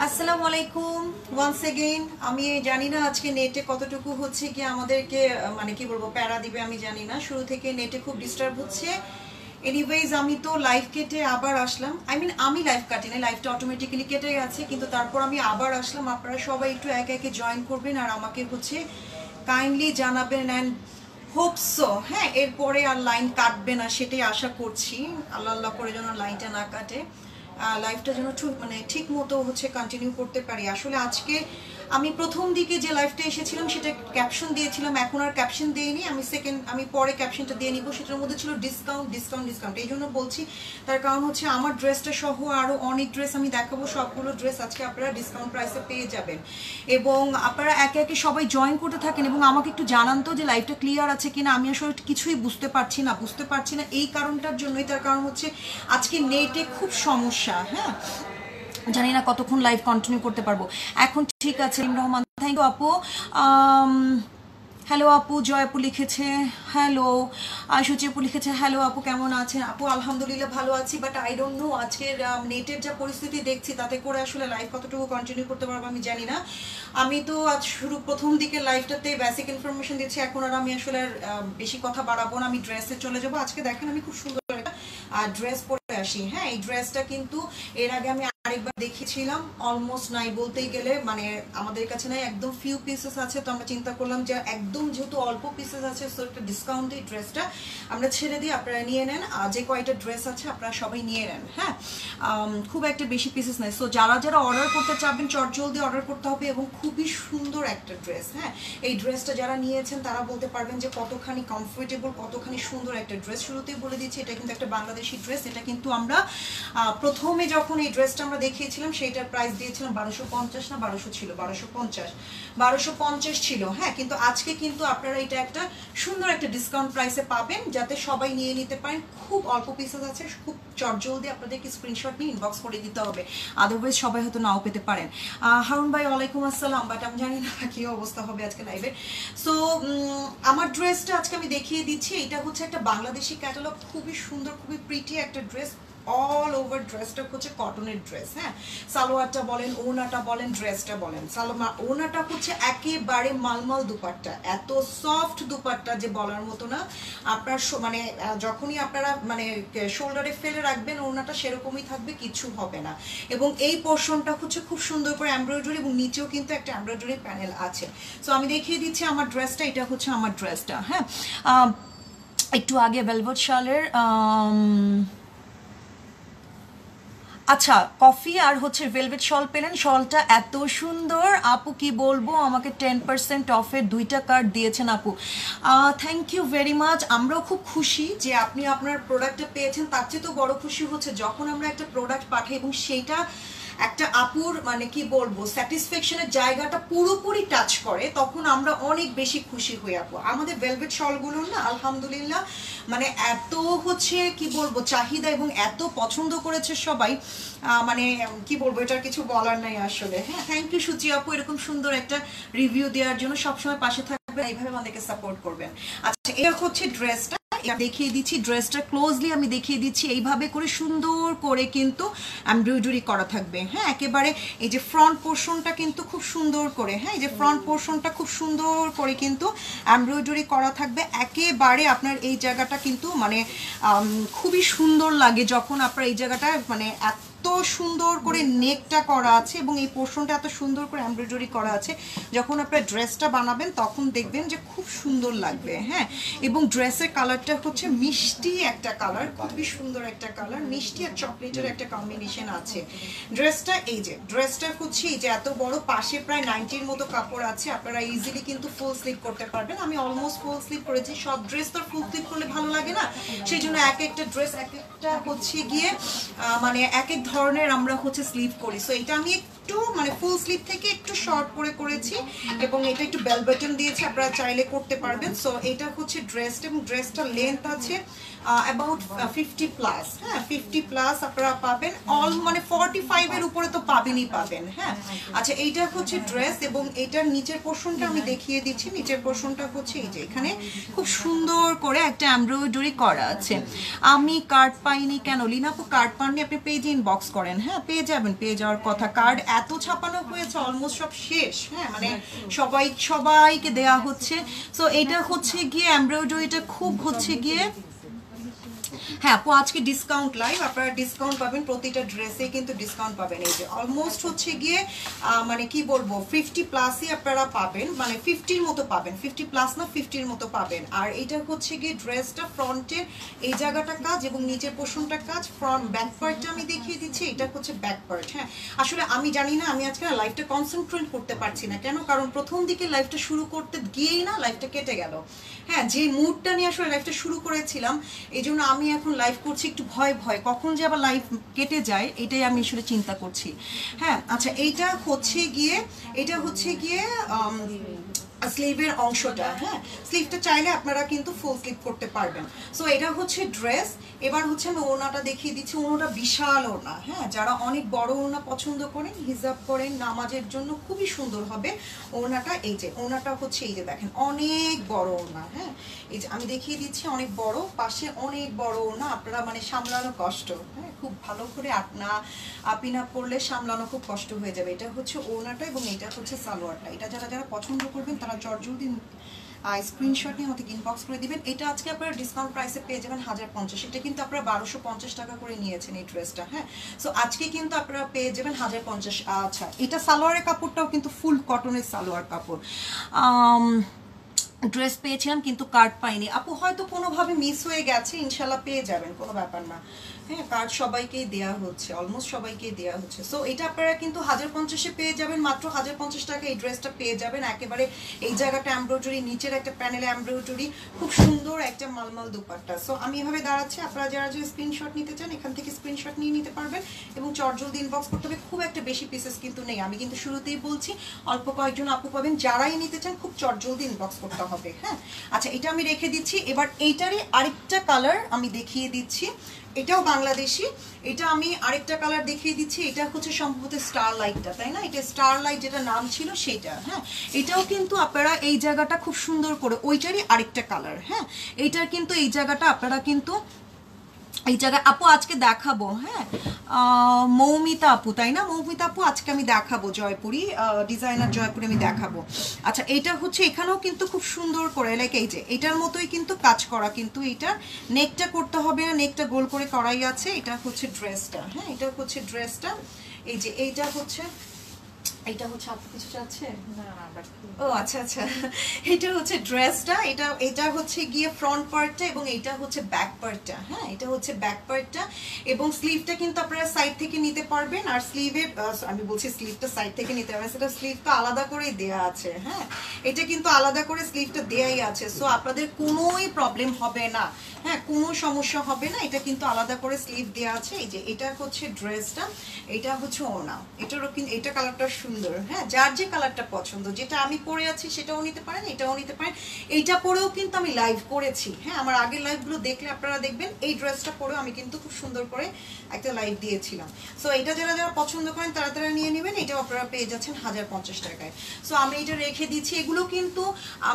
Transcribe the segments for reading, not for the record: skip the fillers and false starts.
আসসালামু আলাইকুম once again. আমি জানি না আজকে নেটে কতটুকু হচ্ছে কি আমাদেরকে মানে কি বলবো প্যারা দিবে আমি জানি না। শুরু থেকে নেটে খুব ডিস্টার্ব হচ্ছে। এনিওয়েজ আমি তো লাইভ কেটে আবার আসলাম। আমি লাইভ কাটি না, লাইভটা অটোমেটিক্যালি কেটে গেছে, কিন্তু তারপর আমি আবার আসলাম। আপনারা সবাই একটু একে একে জয়েন করবেন আর আমাকে হচ্ছে কাইন্ডলি জানাবেন অ্যান্ড হোপসো হ্যাঁ এরপরে আর লাইন কাটবে না সেটাই আশা করছি। আল্লাহ আল্লাহ করে যেন লাইনটা না কাটে, লাইফটা যেন ঠিক মতো হচ্ছে কন্টিনিউ করতে পারি। আসলে আজকে আমি প্রথম দিকে যে লাইফটা এসেছিলাম সেটা ক্যাপশন দিয়েছিলাম, এখন আর ক্যাপশন দিইনি। আমি পরে ক্যাপশনটা দিয়ে নিব। সেটার মধ্যে ছিল ডিসকাউন্ট ডিসকাউন্ট ডিসকাউন্ট। এই জন্য বলছি, তার কারণ হচ্ছে আমার ড্রেসটা সহ আরও অনেক ড্রেস আমি দেখাবো। সবগুলো ড্রেস আজকে আপনারা ডিসকাউন্ট প্রাইসে পেয়ে যাবেন এবং আপনারা একে একে সবাই জয়েন করতে থাকেন এবং আমাকে একটু জানান তো যে লাইভটা ক্লিয়ার আছে কিনা। আমি আসলে কিছুই বুঝতে পারছি না এই কারণটার জন্যই। তার কারণ হচ্ছে আজকে নেটে খুব সমস্যা। হ্যাঁ, জানি না কতক্ষণ লাইভ কন্টিনিউ করতে পারবো। এখন ঠিক আছে রহমান, থ্যাংক ইউ আপু। হ্যালো আপু, জয় আপু লিখেছে হ্যালো, সুচি আপু লিখেছে হ্যালো আপু, কেমন আছেন আপু? আলহামদুলিল্লাহ ভালো আছি, বাট আই ডোন্ট নো আজকের নেটের যা পরিস্থিতি দেখছি তাতে করে আসলে লাইভ কতটুকু কন্টিনিউ করতে পারবো আমি জানি না। আমি তো আজ প্রথম দিকে লাইভটাতে বেসিক ইনফরমেশন দিচ্ছি, এখন আর আমি আসলে বেশি কথা বাড়াবো না। আমি ড্রেসে চলে যাবো। আজকে দেখেন আমি খুব সুন্দর ড্রেস পরে আসি। হ্যাঁ, এই ড্রেসটা কিন্তু এর আগে আমি আরেকবার দেখেছিলাম, অলমোস্ট নাই বলতেই গেলে, মানে আমাদের কাছে নাই, একদম ফিউ পিসেস আছে। তো আমরা চিন্তা করলাম যে একদম যেহেতু অল্প পিসেস আছে, সো একটা ডিসকাউন্টে এই ড্রেসটা আমরা ছেড়ে দিই, আপনারা নিয়ে নেন। যে কয়টা ড্রেস আছে আপনারা সবাই নিয়ে নেন। হ্যাঁ, খুব একটা বেশি পিসেস নাই। সো যারা যারা অর্ডার করতে চাবেন চটজলদি অর্ডার করতে হবে এবং খুবই সুন্দর একটা ড্রেস। হ্যাঁ, এই ড্রেসটা যারা নিয়েছেন তারা বলতে পারবেন যে কতখানি কমফোর্টেবল, কতখানি সুন্দর একটা ড্রেস। শুরুতেই বলে দিচ্ছি এটা কিন্তু একটা বাংলাদেশি ড্রেস। এটা কিন্তু আমরা প্রথমে যখন এই ড্রেসটা আমরা দেখিয়েছিলাম সেইটার প্রাইস দিয়েছিলাম 1250 না 1200 ছিল, 1250 ছিল। হ্যাঁ, কিন্তু আজকে কিন্তু আপনারা এটা একটা সুন্দর একটা ডিসকাউন্ট প্রাইসে পাবেন, যাতে সবাই নিয়ে নিতে পারেন। খুব অল্প পিসেস আছে, খুব চটজলদি আপনাদেরকে স্ক্রিনশট নিয়ে ইনবক্স করে দিতে হবে, আদারওয়াইজ সবাই হয়তো নাও পেতে পারেন। হারুন ভাই ওয়ালাইকুম আসসালাম, বাট আমি জানি না কি অবস্থা হবে আজকে লাইভে। সো আমার ড্রেসটা আজকে আমি দেখিয়ে দিচ্ছি। এটা হচ্ছে একটা বাংলাদেশি ক্যাটালগ, খুবই সুন্দর, খুবই প্রিটি একটা ড্রেস। অল ওভার ড্রেসটা হচ্ছে কটনের ড্রেস। হ্যাঁ, সালোয়ারটা বলেন, ওনাটা বলেন, ড্রেসটা বলেন। ওনাটা হচ্ছে একেবারে মালমাল দুপাট্টা, এত সফট দুপাট্টা যে বলার মতো না। আপনার মানে যখনই আপনারা মানে শোল্ডারে ফেলে রাখবেন ওনাটা সেরকমই থাকবে, কিছু হবে না। এবং এই পোর্শনটা হচ্ছে খুব সুন্দর করে এমব্রয়ডারি এবং নিচেও কিন্তু একটা এমব্রয়ডারি প্যানেল আছে। সো আমি দেখিয়ে দিচ্ছি আমার ড্রেসটা। এটা হচ্ছে আমার ড্রেসটা। হ্যাঁ, একটু আগে ভেলভেট শালের আচ্ছা কফি আর হচ্ছে ভেলভেট শল পেলেন। শলটা এত সুন্দর আপু, কি বলবো, আমাকে 10% অফের 2টা কার্ড দিয়েছেন আপু। Thank you very much. আমরাও খুব খুশি যে আপনি আপনার প্রোডাক্টটা পেয়েছেন। তার চেয়ে তো বড় খুশি হচ্ছে যখন আমরা একটা প্রোডাক্ট পাঠাই এবং সেইটা একটা আপুর মানে কি বলবো স্যাটিসফ্যাকশনের জায়গাটা পুরোপুরি টাচ করে, তখন আমরা অনেক বেশি খুশি হই আপু। আমাদের ভেলভেট শলগুলো না আলহামদুলিল্লাহ মানে এত হচ্ছে কি বলবো চাহিদা এবং এত পছন্দ করেছে সবাই, মানে কি বলবো এটার কিছু বলার নাই আসলে। হ্যাঁ, থ্যাংক ইউ সুচি আপু এরকম সুন্দর একটা রিভিউ দেওয়ার জন্য। সবসময় পাশে থাকবেন, এইভাবে আমাদেরকে সাপোর্ট করবেন। আচ্ছা, এটা হচ্ছে ড্রেসটা দেখিয়ে দিচ্ছি, ড্রেসটা ক্লোজলি আমি দেখিয়ে দিচ্ছি। এইভাবে করে সুন্দর করে কিন্তু এমব্রয়ডারি করা থাকবে। হ্যাঁ, একেবারে এই যে ফ্রন্ট পোর্শনটা কিন্তু খুব সুন্দর করে, হ্যাঁ এই যে ফ্রন্ট পোর্শনটা খুব সুন্দর করে কিন্তু এমব্রয়ডারি করা থাকবে। একেবারে আপনার এই জায়গাটা কিন্তু মানে খুবই সুন্দর লাগে যখন আপনার এই জায়গাটা মানে এত সুন্দর করে নেকটা করা আছে এবং এই পোর্শনটা এত সুন্দর করে এমব্রয়ডারি করা আছে। যখন আপনার ড্রেসটা বানাবেন তখন দেখবেন যে খুব সুন্দর লাগবে। হ্যাঁ, এবং ড্রেসের কালারটা হচ্ছে মিষ্টি একটা কালার, খুবই সুন্দর একটা কালার, মিষ্টি আর চকলেটের একটা কম্বিনেশন আছে ড্রেসটা। এই যে ড্রেসটা হচ্ছে এই যে এত বড়, পাশে প্রায় 90-র মতো কাপড় আছে। আপনারা ইজিলি কিন্তু ফুল স্লিভ করতে পারবেন। আমি অলমোস্ট ফুল স্লিভ করেছি। সব ড্রেস তো ফুল স্লিভ করলে ভালো লাগে না, সেই জন্য এক একটা ড্রেস এক একটা হচ্ছে গিয়ে মানে এক এক ধরনের আমরা হচ্ছে স্লিভ করি। সো এটা আমি একটু মানে ফুল স্লিভ থেকে একটু শর্ট করে করেছি এবং এটা একটু বেল বাটন দিয়েছি, আপনারা চাইলে করতে পারবেন। সো এটা হচ্ছে ড্রেসটা এবং ড্রেসটা লেন্থ আছে অ্যাবাউট 50 প্লাস, হ্যাঁ 50 প্লাস আপনারা পাবেন, অল মানে 45 এর উপরে তো পাবেনই পাবেন। হ্যাঁ আচ্ছা এইটা হচ্ছে ড্রেস এবং এটার নিচের পোর্শনটা আমি দেখিয়ে দিচ্ছি। নিচের পোর্শনটা হচ্ছে এই যে এখানে খুব সুন্দর করে একটা এমব্রয়ডারি করা আছে। আমি কার্ড পাইনি কেন লিনাপু? কার্ড পাননি আপনি পেজে ইনবক্স করেন, হ্যাঁ পেয়ে যাবেন, পেয়ে যাওয়ার কথা। কার্ড এত ছাপানো হয়েছে অলমোস্ট সব শেষ, হ্যাঁ মানে সবাইকে দেয়া হচ্ছে। সো এটা হচ্ছে গিয়ে এমব্রয়ডারিটা খুব হচ্ছে গিয়ে, হ্যাঁ আপু আজকে ডিসকাউন্ট লাইভ, আপনারা ডিসকাউন্ট পাবেন, প্রতিটা ড্রেসে কিন্তু ডিসকাউন্ট পাবেন। এই যে অলমোস্ট হচ্ছে গিয়ে মানে কি বলবো 50 প্লাসই আপনারা পাবেন, মানে 50-র মতো পাবেন, 50 প্লাস না 50-র মতো পাবেন। আর এটা হচ্ছে গিয়ে ড্রেসটা ফ্রন্টের এই জায়গাটা কাজ এবং নিচের পোর্শনটা কাজ। ফ্রন্ট ব্যাক পার্টটা আমি দেখিয়ে দিচ্ছি, এটা হচ্ছে ব্যাক পার্ট। হ্যাঁ আসলে আমি জানি না, আমি আজকে লাইভটা কনসেন্ট্রেট করতে পারছি না, কেন কারণ প্রথম দিকে লাইভটা শুরু করতে গিয়েই না লাইভটা কেটে গেল। হ্যাঁ যে মুডটা নিয়ে আসলে লাইভটা শুরু করেছিলাম, এই জন্য আমি এখন লাইভ করছি একটু ভয় ভয়, কখন যে আবার লাইভ কেটে যায় এটাই আমি আসলে চিন্তা করছি। হ্যাঁ আচ্ছা এইটা হচ্ছে গিয়ে স্লিভের অংশটা, হ্যাঁ স্লিভটা চাইলে আপনারা কিন্তু ফুল স্লিভ করতে পারবেন। সো এটা হচ্ছে ড্রেস। এবার হচ্ছে আমি ওড়নাটা দেখিয়ে দিচ্ছি, ওড়নাটা বিশাল ওড়না, হ্যাঁ যারা অনেক বড় ওড়না পছন্দ করেন, হিজাব করেন, নামাজের জন্য খুবই সুন্দর হবে ওড়নাটা। এই যে ওড়নাটা হচ্ছে এই যে দেখেন অনেক বড় ওড়না, হ্যাঁ এই যে আমি দেখিয়ে দিচ্ছি অনেক বড়, পাশে অনেক বড় ওড়না, আপনারা মানে সামলানো কষ্ট, হ্যাঁ খুব ভালো করে আপিনা করলে সামলানো খুব কষ্ট হয়ে যাবে। এটা হচ্ছে ওড়নাটা এবং এটা হচ্ছে সালোয়ারটা। এটা যারা পছন্দ করবেন তারা জলদি স্ক্রিনশট নিয়ে আমাকে ইনবক্স করে দিবেন। এটা আজকে আপনারা ডিসকাউন্ট প্রাইসে পেয়ে যাবেন 1050। এটা কিন্তু আপনারা 1250 টাকা করে নিয়েছেন এই ড্রেসটা, হ্যাঁ সো আজকে কিন্তু আপনারা পেয়ে যাবেন 1050। আচ্ছা এটা সালোয়ারের কাপড়টাও কিন্তু ফুল কটনের সালোয়ার কাপড়। ড্রেস পেয়েছিলাম কিন্তু কার্ড পাইনি আপু, হয়তো কোনোভাবে মিস হয়ে গেছে, ইনশাল্লাহ পেয়ে যাবেন, কোনো ব্যাপার না। হ্যাঁ কার্ড সবাইকেই দেওয়া হচ্ছে, অলমোস্ট সবাইকেই দেওয়া হচ্ছে। সো এটা আপনারা কিন্তু 1050-এ পেয়ে যাবেন, মাত্র 1050 টাকা এই ড্রেসটা পেয়ে যাবেন। একেবারে এই জায়গাটা এমব্রয়ডারি, নিচের একটা প্যানেলে এমব্রয়ডারি, খুব সুন্দর একটা মালমাল দুপাট্টা। সো আমি এভাবে দাঁড়াচ্ছি, আপনারা যারা স্ক্রিনশট নিতে চান এখান থেকে স্ক্রিনশট নিয়ে নিতে পারবেন এবং জলদি ইনবক্স করতে হবে। খুব একটা বেশি পিসেস কিন্তু নেই, আমি কিন্তু শুরুতেই বলছি অল্প কয়েকজন আপু পাবেন, যারাই নিতে চান খুব জলদি ইনবক্স করতে হবে। হ্যাঁ আচ্ছা এটা আমি রেখে দিচ্ছি। এবার এইটারই আরেকটা কালার আমি দেখিয়ে দিচ্ছি, এটাও বাংলাদেশি। এটা আমি আরেকটা কালার দেখিয়ে দিচ্ছি, এটা হচ্ছে সম্ভবত স্টার লাইটটা, তাই না? এটা স্টার লাইট যেটা নাম ছিল সেটা। হ্যাঁ এটাও কিন্তু আপনারা এই জায়গাটা খুব সুন্দর করে, ওইটারই আরেকটা কালার। হ্যাঁ এইটার কিন্তু এই জায়গাটা আপনারা কিন্তু এই জায়গায় আপু আজকে দেখাবো। হ্যাঁ মৌমিতা আপু, তাই না? মৌমিতা আপু আজকে আমি দেখাবো জয়পুরি, ডিজাইনার জয়পুরি আমি দেখাবো। আচ্ছা এটা হচ্ছে এখানেও কিন্তু খুব সুন্দর করে লাইক এই যে এটার মতোই কিন্তু কাজ করা, কিন্তু এটা নেকটা করতে হবে না, নেকটা গোল করে করাই আছে। এটা হচ্ছে ড্রেসটা, হ্যাঁ এটা হচ্ছে ড্রেসটা। এই যে এইটা হচ্ছে আপু কিছু চাচ্ছে না? ও আচ্ছা আচ্ছা, এটা হচ্ছে ড্রেসটা, এটা হচ্ছে গিয়ে ফ্রন্ট পার্টটা এবং এটা হচ্ছে ব্যাক পার্টটা। হ্যাঁ এটা হচ্ছে ব্যাক পার্টটা এবং স্লিভটা কিন্তু আপনারা সাইড থেকে নিতে পারবেন। আর স্লিভের আমি বলছি স্লিভটা সাইড থেকে নিতে পারবেন, সেটা স্লিভটা আলাদা করেই দেয়া আছে। হ্যাঁ এটা কিন্তু আলাদা করে স্লিভটা দেয়াই আছে, সো আপনাদের কোনোই প্রবলেম হবে না, হ্যাঁ কোনো সমস্যা হবে না। এটা কিন্তু আলাদা করে স্লিভ দেওয়া আছে। এই যে এটা হচ্ছে ড্রেসটা, এটা হচ্ছে ওড়না, এটারও কিন্তু এটা কালারটা সুন্দর। হ্যাঁ যার যে কালারটা পছন্দ, যেটা আমি পরে আছি সেটাও নিতে পারেন, এটাও নিতে পারেন। এইটা পরেও কিন্তু আমি লাইভ করেছি, হ্যাঁ আমার আগের লাইভগুলো দেখলে আপনারা দেখবেন এই ড্রেসটা পরেও আমি কিন্তু খুব সুন্দর করে একটা লাইভ দিয়েছিলাম। সো এটা যারা পছন্দ করেন তারা নিয়ে নেবেন, এটাও আপনারা পেয়ে যাচ্ছেন 1050 টাকায়। সো আমি এটা রেখে দিচ্ছি। এগুলো কিন্তু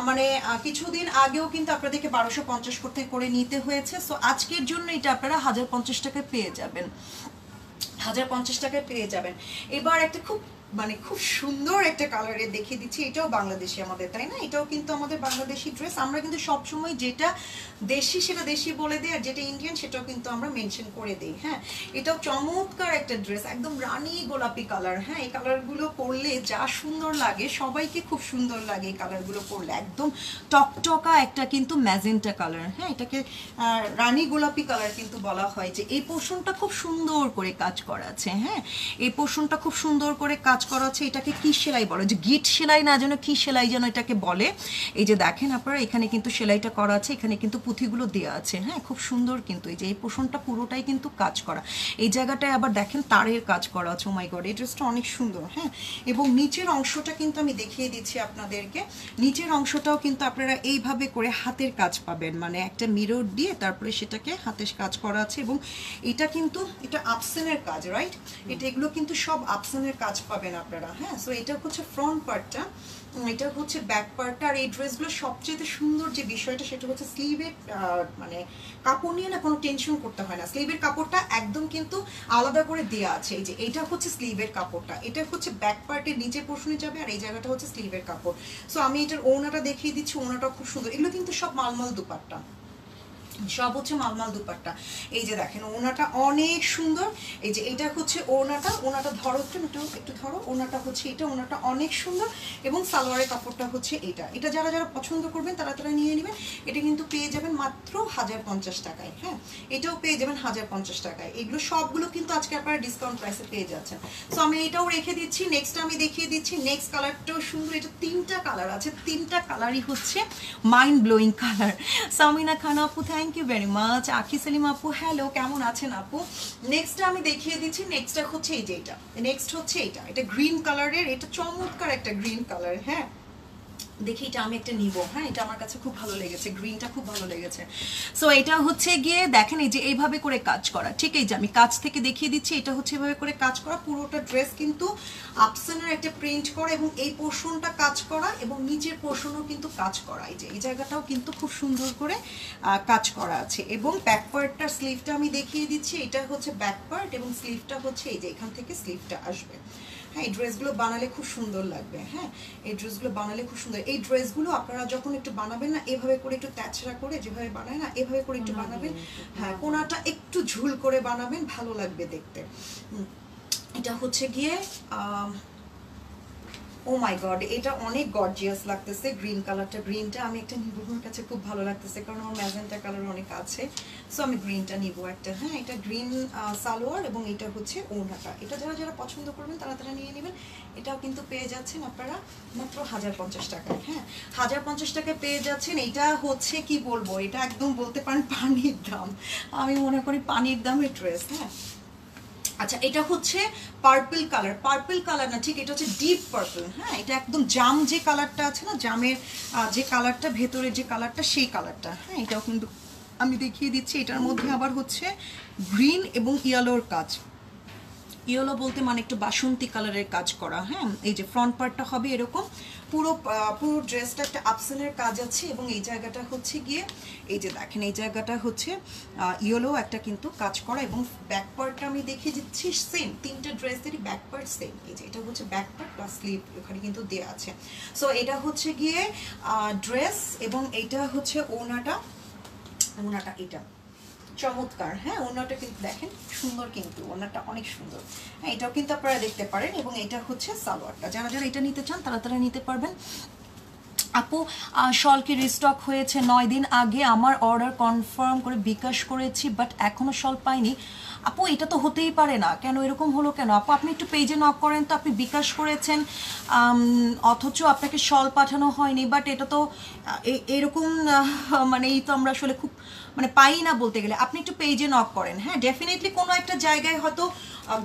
মানে কিছুদিন আগেও কিন্তু আপনাদেরকে 1250 করে নিতে হয়েছে। সো আজকের জন্য এটা আপনারা 1050 টাকায় পেয়ে যাবেন, 1050 টাকায় পেয়ে যাবেন। এবার একটা খুব সুন্দর একটা কালারে দেখিয়ে দিচ্ছি, এটাও বাংলাদেশি আমাদের, তাই না? এটাও কিন্তু আমাদের বাংলাদেশি ড্রেস। আমরা কিন্তু সবসময় যেটা দেশি সেটা দেশি বলে দিই, আর যেটা ইন্ডিয়ান সেটাও কিন্তু আমরা মেনশন করে দিই। হ্যাঁ এটাও চমৎকার একটা ড্রেস, একদম রানী গোলাপি কালার। হ্যাঁ এই কালারগুলো পরলে যা সুন্দর লাগে, সবাইকে খুব সুন্দর লাগে এই কালারগুলো পরলে, একদম টকটকা একটা কিন্তু ম্যাজেন্টা কালার। হ্যাঁ এটাকে রানী গোলাপি কালার কিন্তু বলা হয়। যে এই পোর্শনটা খুব সুন্দর করে কাজ করা আছে, হ্যাঁ এই পোর্শনটা খুব সুন্দর করে কাজ করা আছে। এটাকে কি সেলাই বলে, যে গিট সেলাই না যেন কি সেলাই যেন এটাকে বলে। এই যে দেখেন আপনারা এখানে কিন্তু সেলাইটা করা আছে, এখানে কিন্তু পুঁথিগুলো দেওয়া আছে। হ্যাঁ, খুব সুন্দর কিন্তু এই যে এই পোর্শনটা পুরোটাই কিন্তু কাজ করা। এই জায়গাটায় আবার দেখেন তারের কাজ করা আছে। ও মাই গড, এই ড্রেসটা অনেক সুন্দর। হ্যাঁ, এবং নিচের অংশটা কিন্তু আমি দেখিয়ে দিচ্ছি আপনাদেরকে। নিচের অংশটাও কিন্তু আপনারা এইভাবে করে হাতের কাজ পাবেন, মানে একটা মিরর দিয়ে তারপরে সেটাকে হাতের কাজ করা আছে। এবং এটা কিন্তু এটা আপসেনের কাজ, রাইট? এগুলো কিন্তু সব আপসেনের কাজ পাবেন আপনারা। হ্যাঁ, সো এটা হচ্ছে ফ্রন্ট পার্টটা, এটা হচ্ছে ব্যাক পার্টটা। আর এই ড্রেসগুলো সবচেয়ে সুন্দর যে বিষয়টা সেটা হচ্ছে স্লিভের মানে কাপড় নিয়ে না কোনো টেনশন করতে হয় না। স্লিভের কাপড়টা একদম কিন্তু আলাদা করে দেওয়া আছে। এই যে এটা হচ্ছে স্লিভের কাপড়টা, এটা হচ্ছে ব্যাক পার্টের নিচে পোর্শনে যাবে, আর এই জায়গাটা হচ্ছে স্লিভের কাপড়। সো আমি এটার ওড়নাটা দেখিয়ে দিচ্ছি, ওড়নাটা খুব সুন্দর। এগুলো কিন্তু সব মালমাল দুপাট্টা, সব হচ্ছে মালমাল দুপাট্টা। এই যে দেখেন ওড়নাটা অনেক সুন্দর। এই যে এটা হচ্ছে ওড়নাটা, ওড়নাটা ধরো একটু ধরো, ওড়নাটা হচ্ছে এটা, ওড়নাটা অনেক সুন্দর। এবং সালোয়ারের কাপড়টা হচ্ছে এটা। এটা যারা যারা পছন্দ করবেন তারা তারা নিয়ে নেবেন। এটা কিন্তু পেয়ে যাবেন মাত্র 1050 টাকায়। হ্যাঁ, এটাও পেয়ে যাবেন 1050 টাকায়। এগুলো সবগুলো কিন্তু আজকে আপনারা ডিসকাউন্ট প্রাইসে পেয়ে যাচ্ছেন। সো আমি এটাও রেখে দিচ্ছি। নেক্সট আমি দেখিয়ে দিচ্ছি, নেক্সট কালারটাও সুন্দর। এটা 3টা কালার আছে, 3টা কালারই হচ্ছে মাইন্ড ব্লোয়িং কালার। সামিনা খান আপু থ্যাংক ইউ ভেরি মাচ। আখি সেলিম আপু হ্যালো, কেমন আছেন আপু? নেক্সট আমি দেখিয়ে দিচ্ছি। নেক্সটটা হচ্ছে এই যে এটা, নেক্সট হচ্ছে এটা গ্রিন কালারের। এটা চমৎকার একটা গ্রিন কালার। হ্যাঁ, দেখি এটা আমি একটা নিব। হ্যাঁ, এটা আমার কাছে খুব ভালো লেগেছে, গ্রিনটা খুব ভালো লেগেছে। সো এটা হচ্ছে গিয়ে দেখেন এই যে এইভাবে করে কাজ করা। ঠিক এই যে আমি কাজ থেকে দেখিয়ে দিচ্ছি, এটা হচ্ছে এভাবে করে কাজ করা। পুরোটা ড্রেস কিন্তু আপসেনের একটা প্রিন্ট করা, এবং এই পোর্শনটা কাজ করা, এবং নিচের পোর্শনও কিন্তু কাজ করা। এই যে এই জায়গাটাও কিন্তু খুব সুন্দর করে কাজ করা আছে। এবং ব্যাক পার্টটার স্লিভটা আমি দেখিয়ে দিচ্ছি। এটা হচ্ছে ব্যাক পার্ট, এবং স্লিভটা হচ্ছে এই যে এখান থেকে স্লিভটা আসবে। হ্যাঁ, এই ড্রেসগুলো বানালে খুব সুন্দর লাগবে। হ্যাঁ, এই ড্রেসগুলো বানালে খুব সুন্দর। এই ড্রেসগুলো আপনারা যখন একটু বানাবেন না, এভাবে করে একটু তেচড়া করে যেভাবে বানায় না, এভাবে করে একটু বানাবেন। হ্যাঁ, কোনাটা একটু ঝুল করে বানাবেন, ভালো লাগবে দেখতে। এটা হচ্ছে গিয়ে ও মাই গড, এটা অনেক গর্জিয়াস লাগতেছে। গ্রিন কালারটা, গ্রিনটা আমি একটা নিব, আমার কাছে খুব ভালো লাগতেছে, কারণ আমার ম্যাজেন্টা কালার অনেক আছে। সো আমি গ্রিনটা নিব একটা। হ্যাঁ, এটা গ্রিন সালোয়ার, এবং এটা হচ্ছে ওড়নাটা। এটা যারা যারা পছন্দ করবেন তারা তারা নিয়ে নেবেন। এটাও কিন্তু পেয়ে যাচ্ছেন আপনারা মাত্র 1050 টাকায়। হ্যাঁ, 1050 টাকায় পেয়ে যাচ্ছেন। এটা হচ্ছে কি বলবো, এটা একদম বলতে পারেন পানির দাম। আমি মনে করি পানির দামের ড্রেস। হ্যাঁ, আচ্ছা, এটা হচ্ছে পার্পল কালার। পার্পল কালার না, ঠিক এটা হচ্ছে ডিপ পার্পল। হ্যাঁ, এটা একদম জাম যে কালারটা আছে না, জামের যে কালারটা, ভেতরে যে কালারটা, সেই কালারটা। হ্যাঁ, এটাও কিন্তু আমি দেখিয়ে দিচ্ছি। এটার মধ্যে আবার হচ্ছে গ্রিন এবং ইয়েলোর কাজ। ইয়েলো বলতে মানে একটু বাসন্তী কালারের কাজ করা। হ্যাঁ, এই যে ফ্রন্ট পার্টটা হবে এরকম, পুরো পুরো ড্রেসটা একটা আপসেনের কাজ আছে। এবং এই জায়গাটা হচ্ছে গিয়ে এই যে দেখেন এই জায়গাটা হচ্ছে ইয়েলো একটা কিন্তু কাজ করা। এবং ব্যাক পার্টটা আমি দেখিয়ে দিচ্ছি সেম, 3টে ড্রেসেরই ব্যাক পার্ট সেম। এই যে এটা হচ্ছে ব্যাক পার্ট প্লাস স্লিভ ওখানে কিন্তু দেওয়া আছে। সো এটা হচ্ছে গিয়ে ড্রেস, এবং এইটা হচ্ছে ওড়নাটা। ওড়নাটা এটা চমৎকার। হ্যাঁ, ওড়নাটা কিন্তু দেখেন সুন্দর, কিন্তু ওড়নাটা অনেক সুন্দর। হ্যাঁ, এটাও কিন্তু আপনারা দেখতে পারেন। এবং এটা হচ্ছে সালোয়ারটা। যারা যারা এটা নিতে চান তারা তারা নিতে পারবেন। আপু শল কি রিস্টক হয়েছে? 9 দিন আগে আমার অর্ডার কনফার্ম করে বিকাশ করেছি, বাট এখনো শল পাইনি। আপু এটা তো হতেই পারে না, কেন এরকম হলো কেন? আপু আপনি একটু পেজে নক করেন তো, আপনি বিকাশ করেছেন অথচ আপনাকে শল পাঠানো হয়নি। বাট এটা তো এরকম মানে এই তো আমরা আসলে খুব মানে পাই না বলতে গেলে। আপনি একটু পেজে নক করেন। হ্যাঁ, ডেফিনেটলি কোনো একটা জায়গায় হয়তো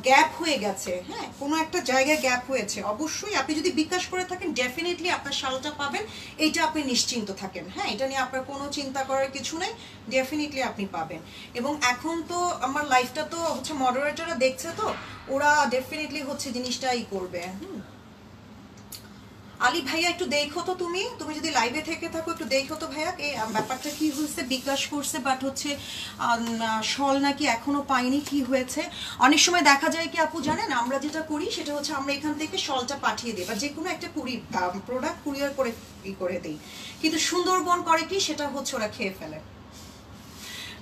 গ্যাপ হয়ে গেছে। হ্যাঁ, কোনো একটা জায়গায় গ্যাপ হয়েছে। অবশ্যই আপনি যদি বিকাশ করে থাকেন ডেফিনেটলি আপনার শালটা পাবেন, এইটা আপনি নিশ্চিন্ত থাকেন। হ্যাঁ, এটা নিয়ে আপনার কোনো চিন্তা করার কিছু নেই, ডেফিনেটলি আপনি পাবেন। এবং এখন তো আমার লাইফটা তো হচ্ছে মডারেটররা দেখছে, তো ওরা ডেফিনেটলি হচ্ছে জিনিসটাই করবে। আলী ভাইয়া একটু দেখো তো, তুমি যদি লাইভে থেকে থাকো একটু দেখো তো ভাইয়া, এই ব্যাপারটা কি হয়েছে। বিকাশ করছে বাট হচ্ছে শল নাকি এখনো পাইনি, কি হয়েছে? অনেক সময় দেখা যায় কি আপু জানেন, আমরা যেটা করি সেটা হচ্ছে আমরা এখান থেকে শলটা পাঠিয়ে দিই, বা যে কোনো একটা প্রোডাক্ট কুরিয়ার করে দিই, কিন্তু সুন্দরবন করে কি সেটা হচ্ছে ওরা খেয়ে ফেলে।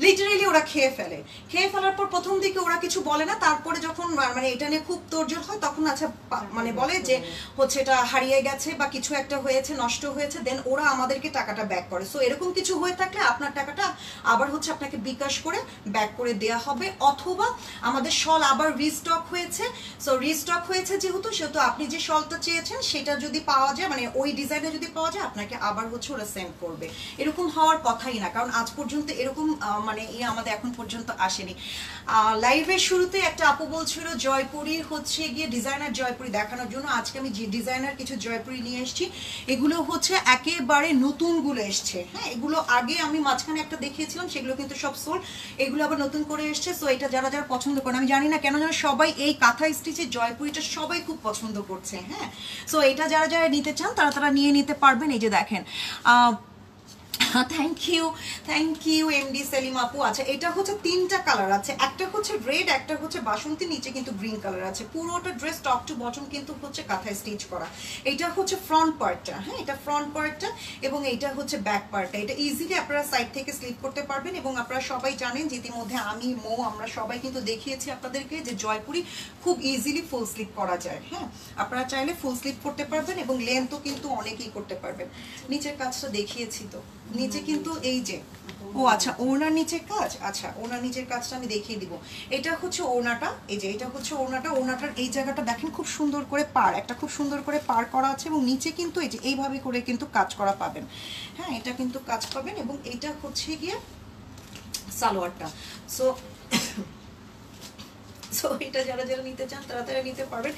লিটারেলি ওরা খেয়ে ফেলার পর প্রথম দিকে ওরা কিছু বলে না, তারপরে যখন মানে এটা নিয়ে খুব তোড়জোড় হয় তখন আচ্ছা মানে বলে যে হচ্ছে এটা হারিয়ে গেছে বা কিছু একটা হয়েছে, নষ্ট হয়েছে, দেন ওরা আমাদেরকে টাকাটা ব্যাক করে। সো এরকম কিছু হয়ে থাকলে আপনার টাকাটা আবার হচ্ছে আপনাকে বিকাশ করে ব্যাক করে দেয়া হবে, অথবা আমাদের শল আবার রিস্টক হয়েছে, সো রিস্টক হয়েছে যেহেতু সেহেতু আপনি যে শলটা চেয়েছেন সেটা যদি পাওয়া যায়, মানে ওই ডিজাইনে যদি পাওয়া যায় আপনাকে আবার হচ্ছে ওরা সেন্ড করবে। এরকম হওয়ার কথাই না, কারণ আজ পর্যন্ত এরকম মানে আমাদের এখন পর্যন্ত আসেনি। লাইভের শুরুতে একটা আপু বলছিল জয়পুরি হচ্ছে গিয়ে ডিজাইনার জয়পুরি দেখানোর জন্য। আজকে আমি যে ডিজাইনার কিছু জয়পুরি নিয়ে এসেছি, এগুলো হচ্ছে একেবারে নতুনগুলো এসছে। হ্যাঁ, এগুলো আগে আমি মাঝখানে একটা দেখিয়েছিলাম, সেগুলো কিন্তু সব সোল, এগুলো আবার নতুন করে এসছে। সো এটা যারা যারা পছন্দ করেন, আমি জানি না কেন যেন সবাই এই কাঁথা স্টিচের জয়পুরিটা সবাই খুব পছন্দ করছে। হ্যাঁ, সো এটা যারা যারা নিতে চান তারা তারা নিয়ে নিতে পারবেন। এই যে দেখেন, থ্যাংক ইউ এমডি সেলিম আপু। আচ্ছা, এটা হচ্ছে তিনটা কালার আছে, একটা হচ্ছে রেড, একটা হচ্ছে বাসন্তী, নিচে কিন্তু গ্রিন কালার আছে। পুরোটা ড্রেস টপ টু বটম কিন্তু হচ্ছে কাঁথায় স্টিচ করা। এটা হচ্ছে ফ্রন্ট পার্টটা, হ্যাঁ এটা ফ্রন্ট পার্টটা, এবং এটা হচ্ছে ব্যাক পার্টটা। এটা ইজিলি আপনারা সাইড থেকে স্লিপ করতে পারবেন। এবং আপনারা সবাই জানেন যে ইতিমধ্যে আমি আমরা সবাই কিন্তু দেখিয়েছি আপনাদেরকে যে জয়পুরি খুব ইজিলি ফুল স্লিপ করা যায়। হ্যাঁ, আপনারা চাইলে ফুল স্লিপ করতে পারবেন এবং লেন্থও কিন্তু অনেকেই করতে পারবেন। নিচের কাজটা দেখিয়েছি তো, নিচে কিন্তু এই যে আচ্ছা ওনার নিচের কাজ, আচ্ছা ওনার নিচের কাজটা আমি দেখিয়ে দিব। এটা হচ্ছে ওনাটা, এই যে এটা হচ্ছে ওনাটা। ওনাটার এই জায়গাটা দেখেন খুব সুন্দর করে একটা খুব সুন্দর করে পার করা আছে, এবং নিচে কিন্তু এই যে এইভাবে করে কিন্তু কাজ করা পাবেন। হ্যাঁ, এটা কিন্তু কাজ পাবেন, এবং এটা হচ্ছে গিয়ে সালোয়ারটা। সো এটা যারা যারা নিতে চান তারা তারা নিতে পারবেন।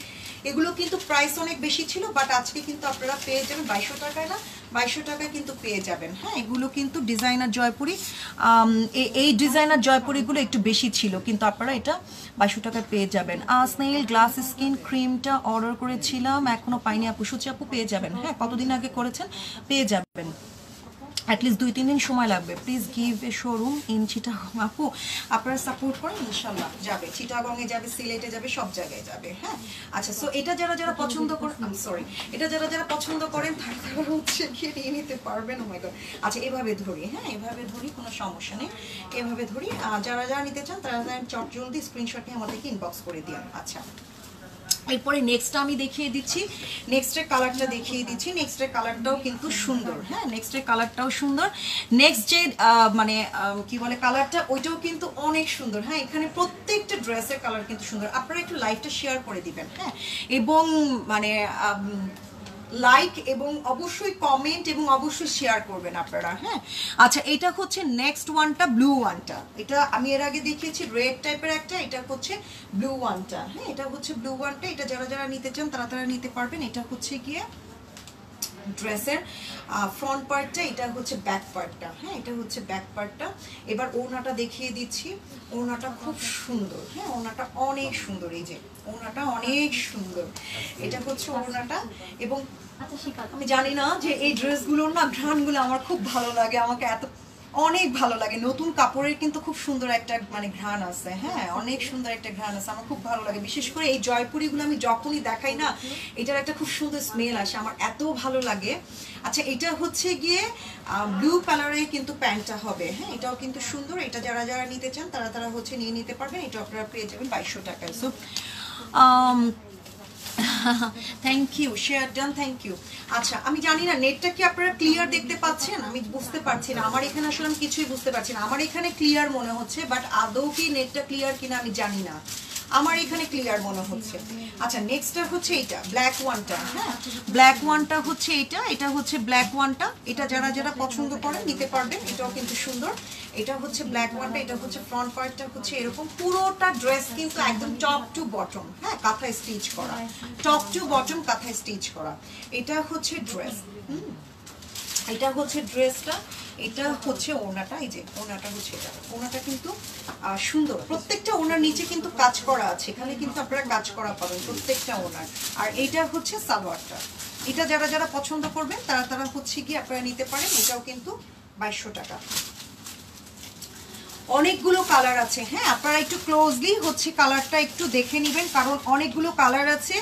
এগুলো কিন্তু প্রাইস অনেক বেশি ছিল, বাট আজকে কিন্তু আপনারা পেয়ে যাবেন 2200 টাকায়, না 2200 টাকায় কিন্তু পেয়ে যাবেন। হ্যাঁ, এগুলো কিন্তু ডিজাইনার জয়পুরি, এই ডিজাইনার জয়পুরিগুলো একটু বেশি ছিল, কিন্তু আপনারা এটা 2200 টাকায় পেয়ে যাবেন। স্নেইল গ্লাস স্কিন ক্রিমটা অর্ডার করেছিলাম, এখনো পাইনি আপু। সুচি আপু পেয়ে যাবেন, হ্যাঁ কতদিন আগে করেছেন, পেয়ে যাবেন। অ্যাটলিস্ট 2-3 দিন সময় লাগবে। Please give a showroom in Chittagong. আপু আপনারা সাপোর্ট করেন, ইনশাল্লাহ যাবে, চিটাগংয়ে যাবে, সিলেটে যাবে, সব জায়গায় যাবে। হ্যাঁ, আচ্ছা, সো এটা যারা যারা পছন্দ করেন, এটা যারা যারা পছন্দ করেন তারা হচ্ছে গিয়ে নিয়ে নিতে পারবেন। ও মাই গড, আচ্ছা এভাবে ধরি, হ্যাঁ এভাবে ধরি, কোনো সমস্যা নেই, এভাবে ধরি। যারা যারা নিতে চান তারা চট জলদি স্ক্রিনশট নিয়ে আমাদেরকে ইনবক্স করে দিন। আচ্ছা, এরপরে নেক্সটটা আমি দেখিয়ে দিচ্ছি, নেক্সটের কালারটা দেখিয়ে দিচ্ছি। নেক্সটের কালারটাও কিন্তু সুন্দর। হ্যাঁ, নেক্সটের কালারটাও সুন্দর। নেক্সট যে মানে কি বলে কালারটা, ওইটাও কিন্তু অনেক সুন্দর। হ্যাঁ, এখানে প্রত্যেকটা ড্রেসের কালার কিন্তু সুন্দর। আপনারা একটু লাইভটা শেয়ার করে দিবেন, হ্যাঁ, এবং মানে লাইক এবং অবশ্যই কমেন্ট এবং অবশ্যই শেয়ার করবেন আপনারা। হ্যাঁ, আচ্ছা এটা হচ্ছে নেক্সট ওয়ানটা, ব্লু ওয়ানটা। এটা আমি এর আগে দেখিয়েছি রেড টাইপের একটা, এটা হচ্ছে ব্লু ওয়ানটা। হ্যাঁ, এটা হচ্ছে ব্লু ওয়ানটা। এটা যারা যারা নিতে চান তারা তারা নিতে পারবেন। এটা হচ্ছে গিয়ে ড্রেসের ফ্রন্ট পার্টটা, এটা হচ্ছে ব্যাক পার্টটা। হ্যাঁ, এটা হচ্ছে ব্যাক পার্টটা। এবার ওড়নাটা দেখিয়ে দিচ্ছি, ওড়নাটা খুব সুন্দর। হ্যাঁ, ওড়নাটা অনেক সুন্দর, এই যে ওড়নাটা অনেক সুন্দর। এটা হচ্ছে ওড়নাটা। এবং আমি জানি না যে এই ড্রেসগুলোর না ঘ্রাণগুলো আমার খুব ভালো লাগে, আমাকে এত অনেক ভালো লাগে। নতুন কাপড়ের কিন্তু খুব সুন্দর একটা মানে ঘ্রাণ আছে। হ্যাঁ, অনেক সুন্দর একটা ঘ্রাণ আছে, আমার খুব ভালো লাগে। বিশেষ করে এই জয়পুরিগুলো আমি যখনই দেখাই না, এটার একটা খুব সুন্দর স্মেল আসে, আমার এত ভালো লাগে। আচ্ছা, এটা হচ্ছে গিয়ে ব্লু কালারে কিন্তু প্যান্টটা হবে। হ্যাঁ, এটাও কিন্তু সুন্দর। এটা যারা যারা নিতে চান তারা তারা হচ্ছে নিয়ে নিতে পারবেন। এটা আপনারা পেয়ে যাবেন 2200 টাকায়। So thank you, share done, thank you. আচ্ছা, আমি জানি না নেটটা কি আপনারা ক্লিয়ার দেখতে পাচ্ছেন, আমি বুঝতে পারছি না। আমার এখানে আসলে আমি কিছুই বুঝতে পারছি না। আমার এখানে ক্লিয়ার মনে হচ্ছে, বাট আদৌ কি নেটটা ক্লিয়ার কিনা আমি জানি না। আমার এখানে ক্লিয়ার মনে হচ্ছে। আচ্ছা, নেক্সটটা হচ্ছে এইটা ব্ল্যাক ওয়ানটা। হ্যাঁ, ব্ল্যাক ওয়ানটা হচ্ছে এইটা, এটা হচ্ছে ব্ল্যাক ওয়ানটা। এটা যারা যারা পছন্দ করেন নিতে পারবেন, এটাও কিন্তু সুন্দর। এটা হচ্ছে ব্ল্যাক ওয়ানটা, এটা হচ্ছে ফ্রন্ট পার্টটা হচ্ছে এরকম। পুরোটা ড্রেস কিন্তু একদম টপ টু বটম, হ্যাঁ কাঁথায় স্টিচ করা, টপ টু বটম কাঁথায় স্টিচ করা। এটা হচ্ছে ড্রেস, এটা হচ্ছে ড্রেসটা। এটা হচ্ছে ওড়নাটা, এই যে ওড়নাটা হচ্ছে এটা। ওড়নাটা কিন্তু সুন্দর, প্রত্যেকটা ওড়নার নিচে কিন্তু কাজ করা আছে, এখানে কিন্তু আপনারা কাজ করা পাবেন প্রত্যেকটা ওড়নার। আর এটা হচ্ছে সালোয়ারটা। এটা যারা যারা পছন্দ করবেন তারা তারা হচ্ছে কি আপনারা নিতে পারেন। এটাও কিন্তু 2200 টাকা। অনেকগুলো কালার আছে, হ্যাঁ আপনারা একটু ক্লোজলি হচ্ছে কালারটা একটু দেখে নেবেন, কারণ অনেকগুলো কালার আছে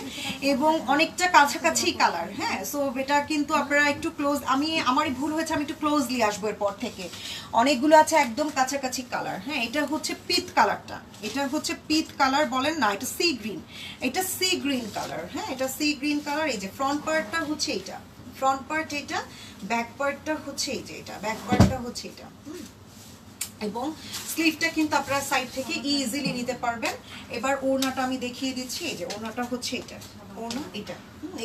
এবং অনেকটা কাছাকাছি কালার। হ্যাঁ, সো এটা কিন্তু আপনারা একটু ক্লোজ, আমারই ভুল হয়েছে, আমি একটু ক্লোজলি আসবো এরপর থেকে। অনেকগুলো আছে একদম কাছাকাছি কালার। হ্যাঁ, এটা হচ্ছে পিত কালারটা, এটা হচ্ছে পিত কালার বলেন না, এটা সি গ্রিন, এটা সি গ্রিন কালার। হ্যাঁ, এটা সি গ্রিন কালার। এই যে ফ্রন্ট পার্টটা হচ্ছে এটা, ফ্রন্ট পার্ট এটা, ব্যাক পার্টটা হচ্ছে এই যে এটা, ব্যাক পার্টটা হচ্ছে এটা। এবং স্লিভটা কিন্তু আপনারা সাইড থেকে ইজিলি নিতে পারবেন। এবার ওড়নাটা আমি দেখিয়ে দিচ্ছি, এই যে ওড়নাটা হচ্ছে এটা, ওড়না এটা,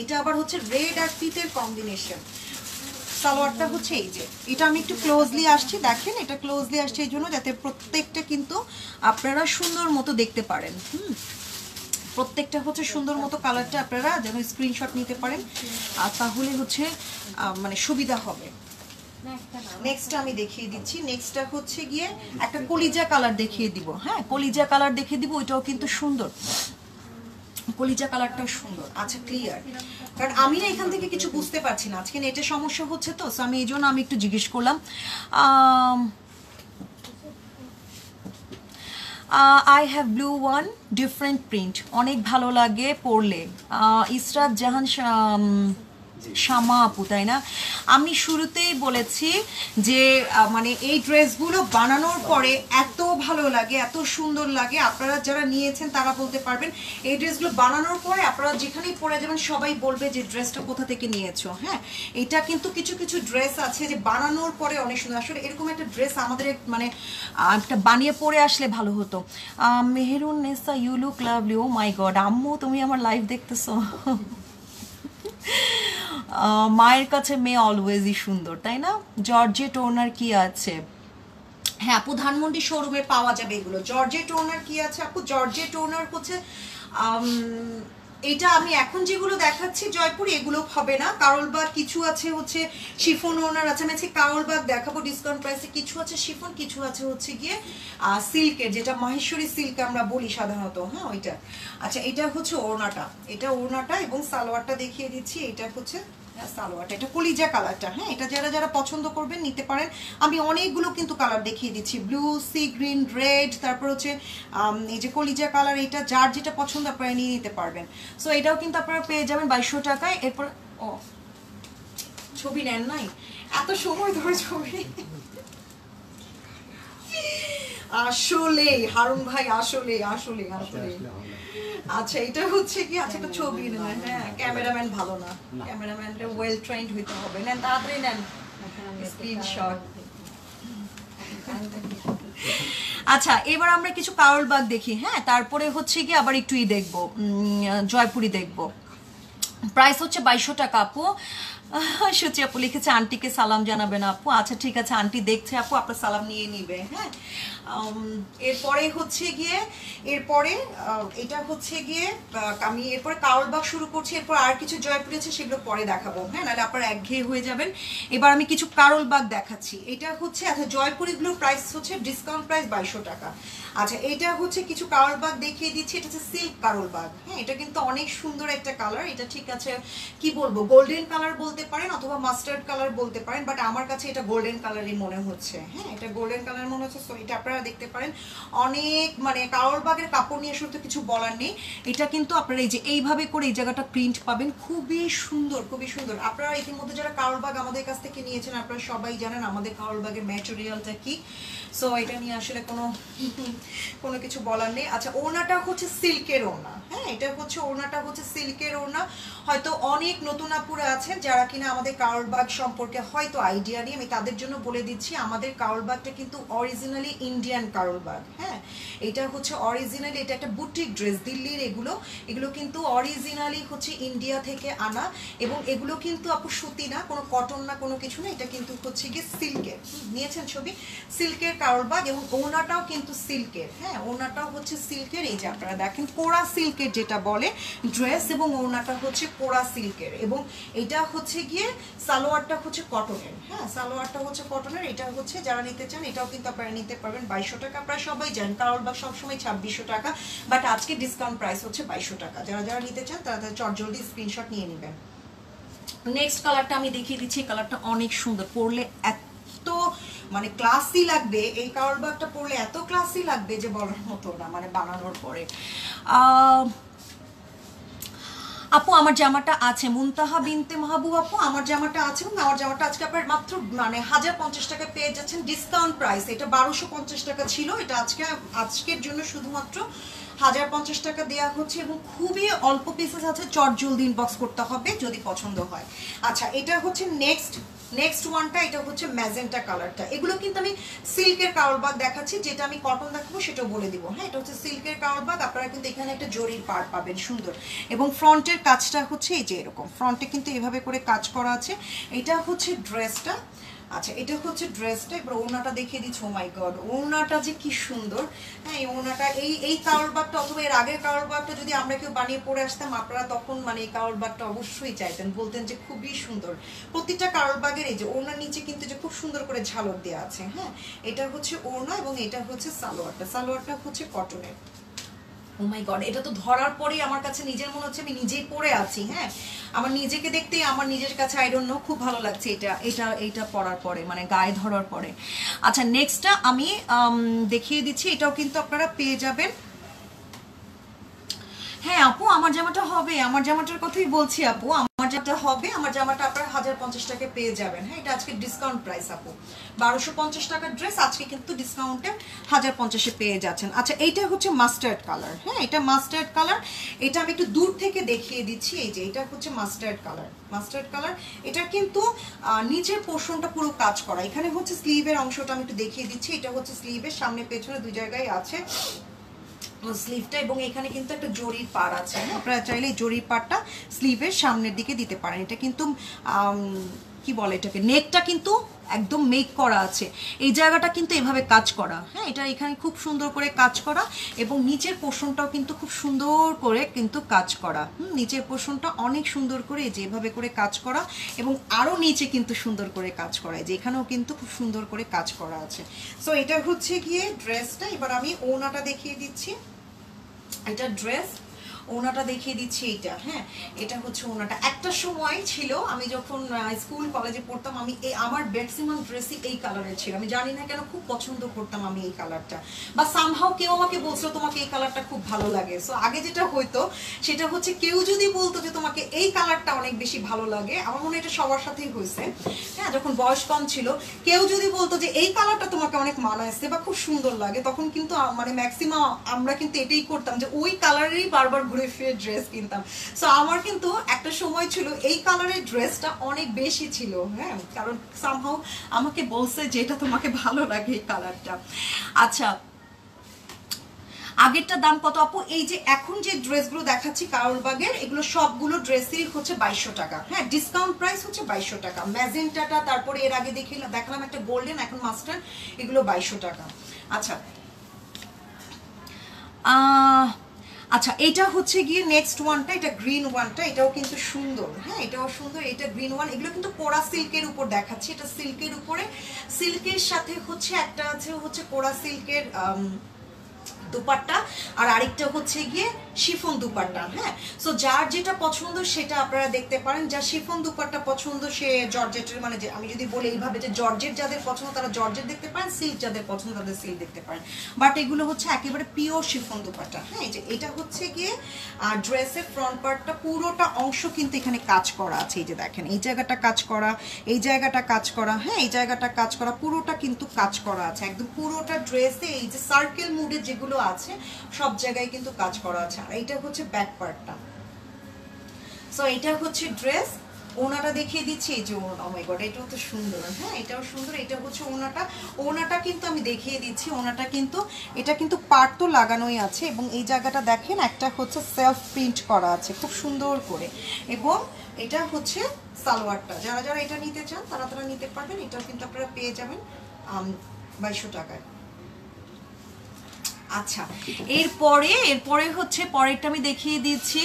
এটা আবার হচ্ছে রেড আর পিতের কম্বিনেশন। সালোয়ারটা হচ্ছে এই যে, এটা আমি একটু ক্লোজলি আসছি, দেখেন এটা ক্লোজলি আসছে এই জন্য যাতে প্রত্যেকটা কিন্তু আপনারা সুন্দর মতো দেখতে পারেন। প্রত্যেকটা হচ্ছে সুন্দর মতো কালারটা আপনারা যেন স্ক্রিনশট নিতে পারেন, আর তাহলে হচ্ছে মানে সুবিধা হবে। নেক্সট আমি দেখিয়ে দিচ্ছি, নেক্সটটা হচ্ছে গিয়ে একটা কলিজা কালার দেখিয়ে দিব। হ্যাঁ, কলিজা কালার দেখিয়ে দিব, ওইটাও কিন্তু সুন্দর, কলিজা কালারটাও সুন্দর। আচ্ছা ক্লিয়ার, কারণ আমি না এখান থেকে কিছু বুঝতে পারছি না, আজকে নেটের সমস্যা হচ্ছে তো, আমি এই জন্য আমি একটু জিজ্ঞেস করলাম। I have blue one different print, অনেক ভালো লাগে পরলে। ইসরাত জাহান শামা আপু, তাই না? আমি শুরুতেই বলেছি যে মানে এই ড্রেসগুলো বানানোর পরে এত ভালো লাগে, এত সুন্দর লাগে, আপনারা যারা নিয়েছেন তারা বলতে পারবেন। এই ড্রেসগুলো বানানোর পরে আপনারা যেখানেই পরে যাবেন সবাই বলবে যে ড্রেসটা কোথা থেকে নিয়েছো। হ্যাঁ, এটা কিন্তু কিছু কিছু ড্রেস আছে যে বানানোর পরে অনেক সুন্দর। আসলে এরকম একটা ড্রেস আমাদের মানে একটা বানিয়ে পরে আসলে ভালো হতো। Meherun Nesa, you look lovely. Oh my god, আম্মু তুমি আমার লাইভ দেখতেছো? মায়ের কাছে মেয়ে অলওয়েজই সুন্দর, তাই না? জর্জেট ওনার কি আছে? হ্যাঁ আপু, ধানমন্ডি শোরুমে পাওয়া যাবে এগুলো। জর্জেট ওনার কি আছে আপু? জর্জেট ওনার হচ্ছে এটা আমি এখন যেগুলো দেখাচ্ছি জয়পুর, এগুলো হবে না। কারলবাগ কিছু আছে হচ্ছে শিফন ওনার আছে, আমি আজকে কারলবাগ দেখাবো ডিসকাউন্ট প্রাইসে। কিছু আছে শিফন, কিছু আছে হচ্ছে গিয়ে সিল্কের, যেটা মাহেশ্বরী সিল্ক আমরা বলি সাধারণত। হ্যাঁ ওইটা। আচ্ছা এটা হচ্ছে ওড়নাটা, এটা ওড়নাটা এবং সালোয়ারটা দেখিয়ে দিচ্ছি। এটা হচ্ছে সালোয়ারটা, এটা কলিজা কালারটা। হ্যাঁ, এটা যারা যারা পছন্দ করবেন নিতে পারেন। আমি অনেকগুলো কিন্তু কালার দেখিয়ে দিচ্ছি, ব্লু, সি গ্রিন, রেড, তারপর হচ্ছে এই যে কলিজা কালার। এটা যার যেটা পছন্দ আপনারা নিয়ে নিতে পারবেন। সো এটাও কিন্তু আপনারা পেয়ে যাবেন 2200 টাকায়। এরপর ও ছবি নেন নাই, এত সময় ধরে ছবি আসলে হারুন ভাই, আসলে আসলে আসলে আচ্ছা এটা হচ্ছে কি, আচ্ছা একটা ছবি নেন। হ্যাঁ, ক্যামেরাম্যান ভালো না, ক্যামেরাম্যানটা ওয়েল ট্রেন্ড হইতে হবে। নেন তাড়াতাড়ি নেন স্ক্রিনশট। আচ্ছা এবার আমরা কিছু কারলবাগ দেখি। হ্যাঁ, তারপরে হচ্ছে কি আবার একটুই দেখবো, জয়পুরি দেখবো। প্রাইস হচ্ছে 2200 টাকা আপু। সূচি আপু লিখেছে আন্টিকে সালাম জানাবেন আপু। আচ্ছা ঠিক আছে, আন্টি দেখছে আপু, আপনার সালাম নিয়ে নিবে। হ্যাঁ, এরপরে হচ্ছে গিয়ে এটা হচ্ছে গিয়ে আমি এরপরে কারলবাগ শুরু করছি। এরপর আর কিছু জয়পুরি আছে, সেগুলো পরে দেখাবো। হ্যাঁ, নাহলে আপনারা একঘেয়ে হয়ে যাবেন। এবার আমি কিছু কারলবাগ দেখাচ্ছি। এটা হচ্ছে, আচ্ছা জয়পুরিগুলোর প্রাইস হচ্ছে ডিসকাউন্ট প্রাইস 2200 টাকা। আচ্ছা এটা হচ্ছে কিছু কারলবাগ দেখিয়ে দিচ্ছি। এটা হচ্ছে সিল্ক কারলবাগ। হ্যাঁ, এটা কিন্তু অনেক সুন্দর একটা কালার। এটা ঠিক আছে কি বলবো, গোল্ডেন কালার বলতে পারেন অথবা মাস্টার্ড কালার বলতে পারেন, বাট আমার কাছে এটা গোল্ডেন কালারই মনে হচ্ছে। হ্যাঁ, এটা গোল্ডেন কালার মনে হচ্ছে। সো এটা আপনারা দেখতে পারেন। অনেক মানে কারলবাগের কাপড় নিয়ে আসলে তো কিছু বলার নেই। এটা কিন্তু আপনারা এই যে এইভাবে করে এই জায়গাটা প্রিন্ট পাবেন, খুবই সুন্দর, খুবই সুন্দর। আপনারা ইতিমধ্যে যারা কারলবাগ আমাদের কাছ থেকে নিয়েছেন আপনারা সবাই জানেন আমাদের কারলবাগের ম্যাটেরিয়ালটা কি। সো এটা নিয়ে আসলে কোনো কিছু বলার নেই। আচ্ছা ওড়নাটা হচ্ছে সিল্কের ওড়না। হ্যাঁ, এটা হচ্ছে ওড়নাটা হচ্ছে সিল্কের ওড়না। হয়তো অনেক নতুন আপুরা আছেন যারা কিনা আমাদের কারলবাগ সম্পর্কে হয়তো আইডিয়া নেই, আমি তাদের জন্য বলে দিচ্ছি আমাদের কারলবাগটা কিন্তু অরিজিনালি ইন্ডিয়ান কারলবাগ। হ্যাঁ, এটা হচ্ছে অরিজিনালি, এটা একটা বুটিক ড্রেস দিল্লির। এগুলো কিন্তু অরিজিনালি হচ্ছে ইন্ডিয়া থেকে আনা, এবং এগুলো কিন্তু আপু সুতি না, কোনো কটন না, কোনো কিছু না। এটা কিন্তু হচ্ছে গিয়ে সিল্কের। নিয়েছেন ছবি, সিল্কের কারলবাগ, এবং ওড়নাটাও কিন্তু সিল্কের। হ্যাঁ, ওড়নাটাও হচ্ছে সিল্কের। এই যে আপনারা দেখেন কোরা সিল্কের যেটা বলে ড্রেস, এবং ওড়নাটা হচ্ছে কোরা সিল্কের, এবং এটা হচ্ছে গিয়ে সালোয়ারটা হচ্ছে কটনের। হ্যাঁ, সালোয়ারটা হচ্ছে কটনের। এটা হচ্ছে যারা নিতে চান এটাও কিন্তু আপনারা নিতে পারবেন 2200 টাকা। আপনারা সবাই জানেন কারলবাগ সবসময় 2600 টাকা, বাট আজকে ডিসকাউন্ট প্রাইস হচ্ছে 2200 টাকা। যারা যারা নিতে চান তারা চটজলদি স্ক্রিনশট নিয়ে নেবেন। নেক্সট কালারটা আমি দেখিয়ে দিচ্ছি। কালারটা অনেক সুন্দর, পরলে এত মানে ক্লাসি লাগবে, এই কার্ল ব্যাগটা পরলে এত ক্লাসি লাগবে যে বলার মতো না, মানে বানানোর পরে। আপু আমার জামাটা আছে, মুনতাহা বিনতে মাহবুব আপু আমার জামাটা আছে, এবং আমার জামাটা আজকে আপনার মাত্র মানে 1050 টাকা পেয়ে যাচ্ছেন ডিসকাউন্ট প্রাইস। এটা 1250 টাকা ছিল, এটা আজকের জন্য শুধুমাত্র 1050 টাকা দেওয়া হচ্ছে, এবং খুবই অল্প পিসেস আছে, চট জলদি ইনবক্স করতে হবে যদি পছন্দ হয়। আচ্ছা এটা হচ্ছে নেক্সট ওয়ানটা, এটা হচ্ছে ম্যাজেন্টা কালারটা। এগুলো কিন্তু আমি সিল্কের কাউল বাগ দেখাচ্ছি, যেটা আমি কটন দেখাবো সেটাও বলে দিব। হ্যাঁ এটা হচ্ছে সিল্কের কাউল বাগ, আপনারা কিন্তু এখানে একটা জরির পাড় পাবেন সুন্দর, এবং ফ্রন্টের কাজটা হচ্ছে এই যে এরকম, ফ্রন্টে কিন্তু এভাবে করে কাজ করা আছে। এটা হচ্ছে ড্রেসটা। আচ্ছা এটা হচ্ছে ড্রেসটা, এবার ওড়নাটা দেখিয়ে দিচ্ছি। ও মাই গড, ওড়নাটা যে কি সুন্দর। হ্যাঁ এই ওড়নাটা, এই কাউল বাগটা অথবা এর আগের কাউল বাগটা যদি আমরা কেউ বানিয়ে পরে আসতাম, আপনারা তখন মানে এই কাউল বাগটা অবশ্যই চাইতেন, বলতেন যে খুবই সুন্দর। প্রতিটা কাউল বাগের এই যে ওড়নার নিচে কিন্তু যে খুব সুন্দর করে ঝালর দেওয়া আছে। হ্যাঁ এটা হচ্ছে ওড়না, এবং এটা হচ্ছে সালোয়ারটা হচ্ছে কটনের। ও মাই গড, এটা তো ধরার পরেই আমার কাছে নিজের মনে হচ্ছে আমি নিজেই পরে আছি। হ্যাঁ আমার নিজেকে দেখতেই আমার নিজের কাছে আই ডোন্ট নো খুব ভালো লাগছে এটা পরার পরে, মানে গায়ে ধরার পরে। আচ্ছা নেক্সটটা আমি দেখিয়ে দিচ্ছি, এটাও কিন্তু আপনারা পেয়ে যাবেন। হ্যাঁ আপু আমার জামাটা হবে, আমার জামাটার কথাই বলছি আপু, আমার জামাটা হবে, আমার জামাটা আপনারা 1050 টাকায় পেয়ে যাবেন। হ্যাঁ এটা আজকে ডিসকাউন্ট প্রাইস আপু, 1250 টাকার ড্রেস আজকে কিন্তু ডিসকাউন্টে 1050-এ পেয়ে যাচ্ছেন। আচ্ছা এইটা হচ্ছে মাস্টার্ড কালার। হ্যাঁ এটা মাস্টার্ড কালার, এটা আমি একটু দূর থেকে দেখিয়ে দিচ্ছি। এই যে এটা হচ্ছে মাস্টার্ড কালার। এটা কিন্তু নিচের পোর্শনটা পুরো কাজ করা, এখানে হচ্ছে স্লিভের অংশটা আমি একটু দেখিয়ে দিচ্ছি। এটা হচ্ছে স্লিভের সামনে পেছনে দুই জায়গায় আছে স্লিভটা, এবং এখানে কিন্তু একটা জরির পাড় আছে। আপনারা চাইলে এই জরির পাড়টা স্লিভের সামনের দিকে দিতে পারেন। এটা কিন্তু কি বলে এটাকে, নেকটা কিন্তু একদম মেক করা আছে, এই জায়গাটা কিন্তু এভাবে কাজ করা। হ্যাঁ এটা এখানে খুব সুন্দর করে কাজ করা, এবং নিচের পোর্শনটাও কিন্তু খুব সুন্দর করে কিন্তু কাজ করা। নিচের পোর্শনটা অনেক সুন্দর করে যেভাবে করে কাজ করা, এবং আরো নিচে কিন্তু সুন্দর করে কাজ করা, যে এখানেও কিন্তু খুব সুন্দর করে কাজ করা আছে। সো এটা হচ্ছে গিয়ে ড্রেসটা। এবার আমি ওড়নাটা দেখিয়ে দিচ্ছি, এটা ড্রেস, ওড়নাটা দেখিয়ে দিচ্ছি এইটা। হ্যাঁ এটা হচ্ছে ওড়নাটা। একটা সময় ছিল আমি যখন স্কুল কলেজে পড়তাম, আমি আমার ম্যাক্সিমাম ড্রেসই এই কালারের ছিল, আমি জানি না কেন খুব পছন্দ করতাম আমি এই কালারটা, বা সামহাও কেউ আমাকে বলছিল তোমাকে এই কালারটা খুব ভালো লাগে। সো আগে যেটা হইতো সেটা হচ্ছে কেউ যদি বলতো যে তোমাকে এই কালারটা অনেক বেশি ভালো লাগে, আমার মনে হয় এটা সবার সাথেই হয়েছে। হ্যাঁ যখন বয়স কম ছিল, কেউ যদি বলতো যে এই কালারটা তোমাকে অনেক মানাইছে বা খুব সুন্দর লাগে, তখন কিন্তু মানে ম্যাক্সিমাম আমরা কিন্তু এটাই করতাম যে ওই কালারেরই বারবার ঘুরে ফিরে ড্রেস কিনতাম। সো আমার কিন্তু একটা সময় ছিল এই কালারের ড্রেসটা অনেক বেশি ছিল। হ্যাঁ কারণ সামহাউ আমাকে বলছে যে এটা তোমাকে ভালো লাগে এই কালারটা। আচ্ছা আগেরটা দাম কত আপু? এই যে এখন যে ড্রেসগুলো দেখাচ্ছি কারোল বাগের, এগুলো সবগুলো ড্রেসই হচ্ছে 2200 টাকা। হ্যাঁ ডিসকাউন্ট প্রাইস হচ্ছে 2200 টাকা। ম্যাজেন্টাটা, তারপরে এর আগে দেখালাম একটা গোল্ডেন, এখন মাস্টার, এগুলো 2200 টাকা। আচ্ছা আচ্ছা এটা হচ্ছে গিয়ে নেক্সট ওয়ানটা, এটা গ্রিন ওয়ানটা, এটাও কিন্তু সুন্দর। হ্যাঁ এটাও সুন্দর, এটা গ্রিন ওয়ান। এগুলো কিন্তু কোরা সিল্কের উপর দেখাচ্ছি, এটা সিল্কের উপরে, সিল্কের সাথে হচ্ছে একটা আছে হচ্ছে কোরা সিল্কের দুপাট্টা, আর আরেকটা হচ্ছে গিয়ে শিফন দুপাট্টা। হ্যাঁ সো যার যেটা পছন্দ সেটা আপনারা দেখতে পারেন। যার শিফন দুপাট্টা পছন্দ সে জর্জেটের, মানে যে আমি যদি বলি এইভাবে যে জর্জেট যাদের পছন্দ তারা জর্জেট দেখতে পারেন, সিল্ক যাদের পছন্দ তাদের সিল্ক দেখতে পারেন, বাট এগুলো হচ্ছে একেবারে পিওর শিফন দুপাট্টা। হ্যাঁ এই যে এটা হচ্ছে গিয়ে ড্রেসের ফ্রন্ট পার্টটা পুরোটা অংশ কিন্তু এখানে কাজ করা আছে। এই যে দেখেন এই জায়গাটা কাজ করা, এই জায়গাটা কাজ করা, হ্যাঁ এই জায়গাটা কাজ করা, পুরোটা কিন্তু কাজ করা আছে একদম পুরোটা ড্রেসে। এই যে সার্কেল মুডে যেগুলো আছে সব জায়গায় কিন্তু কাজ করা আছে। আর এইটা হচ্ছে ব্যাক পার্টটা। সো এটা হচ্ছে ড্রেস, ওনাটা দেখিয়ে দিচ্ছি। এই যে ওনা, ও মাই গড এটাও তো সুন্দর। হ্যাঁ এটাও সুন্দর। এটা হচ্ছে ওনাটা কিন্তু আমি দেখিয়ে দিচ্ছি। ওনাটা কিন্তু এটা কিন্তু পার্ট তো লাগানোই আছে, এবং এই জায়গাটা দেখেন একটা হচ্ছে সেলফ প্রিন্ট করা আছে খুব সুন্দর করে, এবং এটা হচ্ছে সালোয়ারটা। যারা যারা এটা নিতে চান তারা তারা নিতে পারবেন। এটাও কিন্তু আপনারা পেয়ে যাবেন 2200 টাকায়। আচ্ছা এরপরে হচ্ছে পরেরটা আমি দেখিয়ে দিচ্ছি।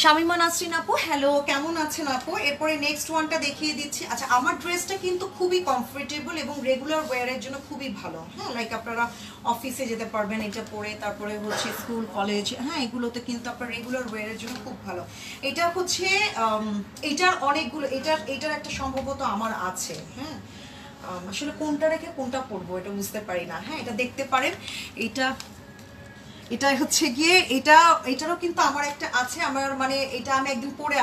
শামিমা নাসরিন আপু হ্যালো, কেমন আছেন আপু? এরপরে নেক্সট ওয়ানটা দেখিয়ে দিচ্ছি। আচ্ছা, আমার ড্রেসটা কিন্তু খুবই কমফোর্টেবল এবং রেগুলার ওয়্যারের জন্য খুবই ভালো। হ্যাঁ, লাইক আপনারা অফিসে যেতে পারবেন এটা পরে, তারপরে হচ্ছে স্কুল কলেজ, হ্যাঁ এগুলোতে কিন্তু আপনার রেগুলার ওয়্যারের জন্য খুব ভালো। এটা হচ্ছে এটার অনেকগুলো, এটার একটা সম্ভবত আমার আছে। হ্যাঁ, আসলে কোনটা রেখে কোনটা পরবো এটা বুঝতে পারি না। হ্যাঁ, এটা দেখতে পারেন, এটা হচ্ছে গিয়ে এটারও কিন্তু আমার একটা আছে, আমার মানে এটা আমি একদিন পরে